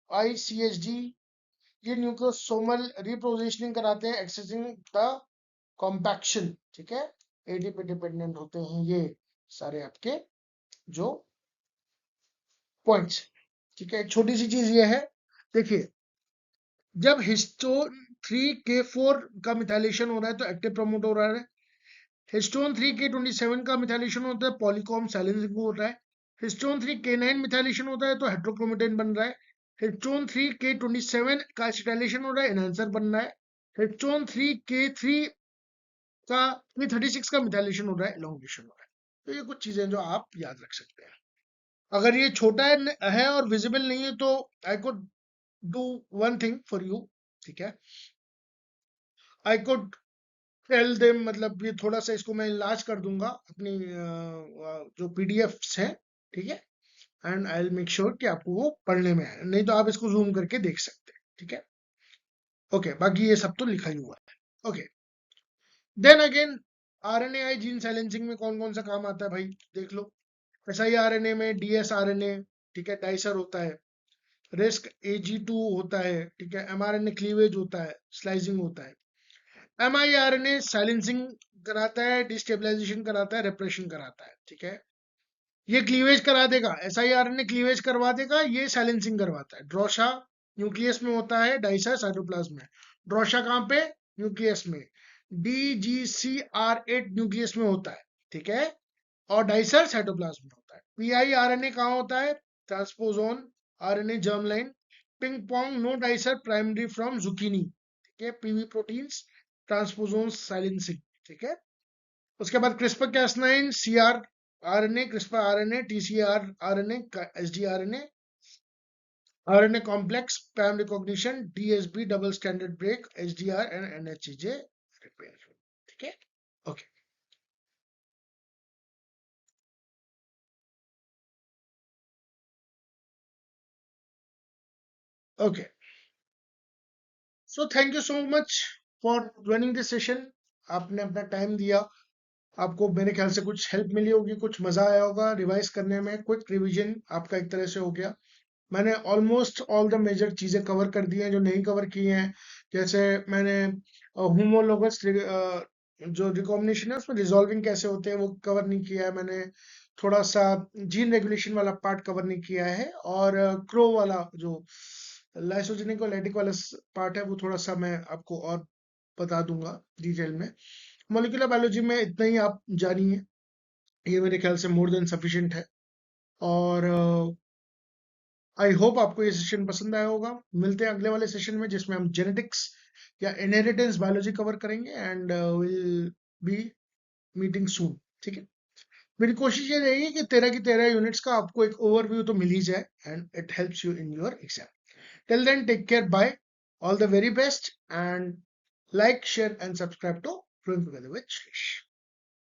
ICHD, ये न्यूक्लियोसोमल रिपोजिशनिंग कराते हैं, एक्सेसिंग द कॉम्पैक्शन, ठीक है। ATP डिपेंडेंट होते हैं ये सारे आपके जो पॉइंट्स, ठीक है। छोटी सी चीज ये है, देखिए जब हिस्टोन 3K4 का मिथाइलेशन हो रहा है तो एक्टिव प्रमोट हो रहा है। हिस्टोन 3K27 का मिथाइलेशन होता है, पॉलीकॉम साइलेंसिंग हो रहा है। हिस्टोन 3K9 मिथाइलेशन होता है तो हेट्रोक्रोमेटिन बन रहा है। हिस्टोन 3K27 का एसिटाइलेशन हो रहा है, एनहांसर बन रहा है। हिस्टोन 3K3 का 336 का मिथाइलेशन हो रहा है, एलोंगेशन हो रहा है। तो ये कुछ चीजें जो आप याद रख सकते हैं। अगर ये छोटा है और विजिबल नहीं है तो I could do one thing for you, ठीक है। आई कुड टेल देम, मतलब ये थोड़ा सा इसको मैं इलाज कर दूंगा अपनी जो PDFs है, ठीक है। And I will make sure कि आपको वो पढ़ने में है, नहीं तो आप इसको जूम करके देख सकते हैं, ठीक है। ओके, बाकी ये सब तो लिखा ही हुआ है। Okay, then again RNAi gene silencing में कौन कौन सा काम आता है भाई, देख लो। siRNA में dsRNA, ठीक है, डाइसर होता है। रिस्क AG2 होता है, ठीक है। mRNA क्लीवेज होता है, स्लाइसिंग होता है। miRNA साइलेंसिंग कराता है, डिस्टेबलाइजेशन कराता है, रेप्रेशन कराता है, ठीक है। ये क्लीवेज करा देगा, siRNA क्लीवेज करवा देगा, ये साइलेंसिंग करवाता है। ड्रोशा न्यूक्लियस में होता है, डाइसर साइटोप्लाज्म में। ड्रोशा कहाँ पे, न्यूक्लियस में। DGCR8 न्यूक्लियस में होता है, ठीक है। और डाइसर साइटोप्लाज्म में होता है। PIRNA कहाँ होता है, transposon RNA germ line. Ping pong no dicer primary from zucchini, ठीक है। PV प्रोटीन्स ट्रांसपोजोन साइलेंसिंग, ठीक है। उसके बाद CRISPR Cas9 CR RNA, CRISPR RNA, TCR RNA, SD RNA complex, PAM recognition, DSB double standard break, HDR and NHJ repair, ठीक है। Okay, okay, so thank you so much for joining this session. आपने अपना time दिया, आपको मेरे ख्याल से कुछ हेल्प मिली होगी, कुछ मजा आया होगा रिवाइज करने में। क्विक रिवीजन आपका एक तरह से हो गया। मैंने ऑलमोस्ट ऑल द मेजर चीजें कवर कर दी हैं जो नहीं कवर की हैं। जैसे मैंने होमोलोगस जो रिकॉम्बिनेशन है उसमें रिजॉल्विंग कैसे होते हैं वो कवर नहीं किया है मैंने। थोड़ा सा जीन रेगुलेशन वाला पार्ट कवर नहीं किया है, और क्रो वाला जो लाइसोजेनिक और लेटिक वाला पार्ट है वो थोड़ा सा मैं आपको और बता दूंगा डिटेल में। मोलिकुलर बायोलॉजी में इतना ही आप जानिए, ये मेरे ख्याल से मोर देन सफिशिएंट है। और आई होप आपको ये सेशन पसंद आया होगा। मिलते हैं अगले वाले सेशन में जिसमें हम जेनेटिक्स या इनहेरिटेंस बायोलॉजी कवर करेंगे, एंड विल बी मीटिंग सून, ठीक है। मेरी कोशिश ये रहेगी कि 13 की 13 यूनिट्स का आपको एक ओवरव्यू तो मिल ही जाए, and it helps you in your exam. Till then take care, bye, all the very best, and like, share and subscribe to Growing Together with Shrish.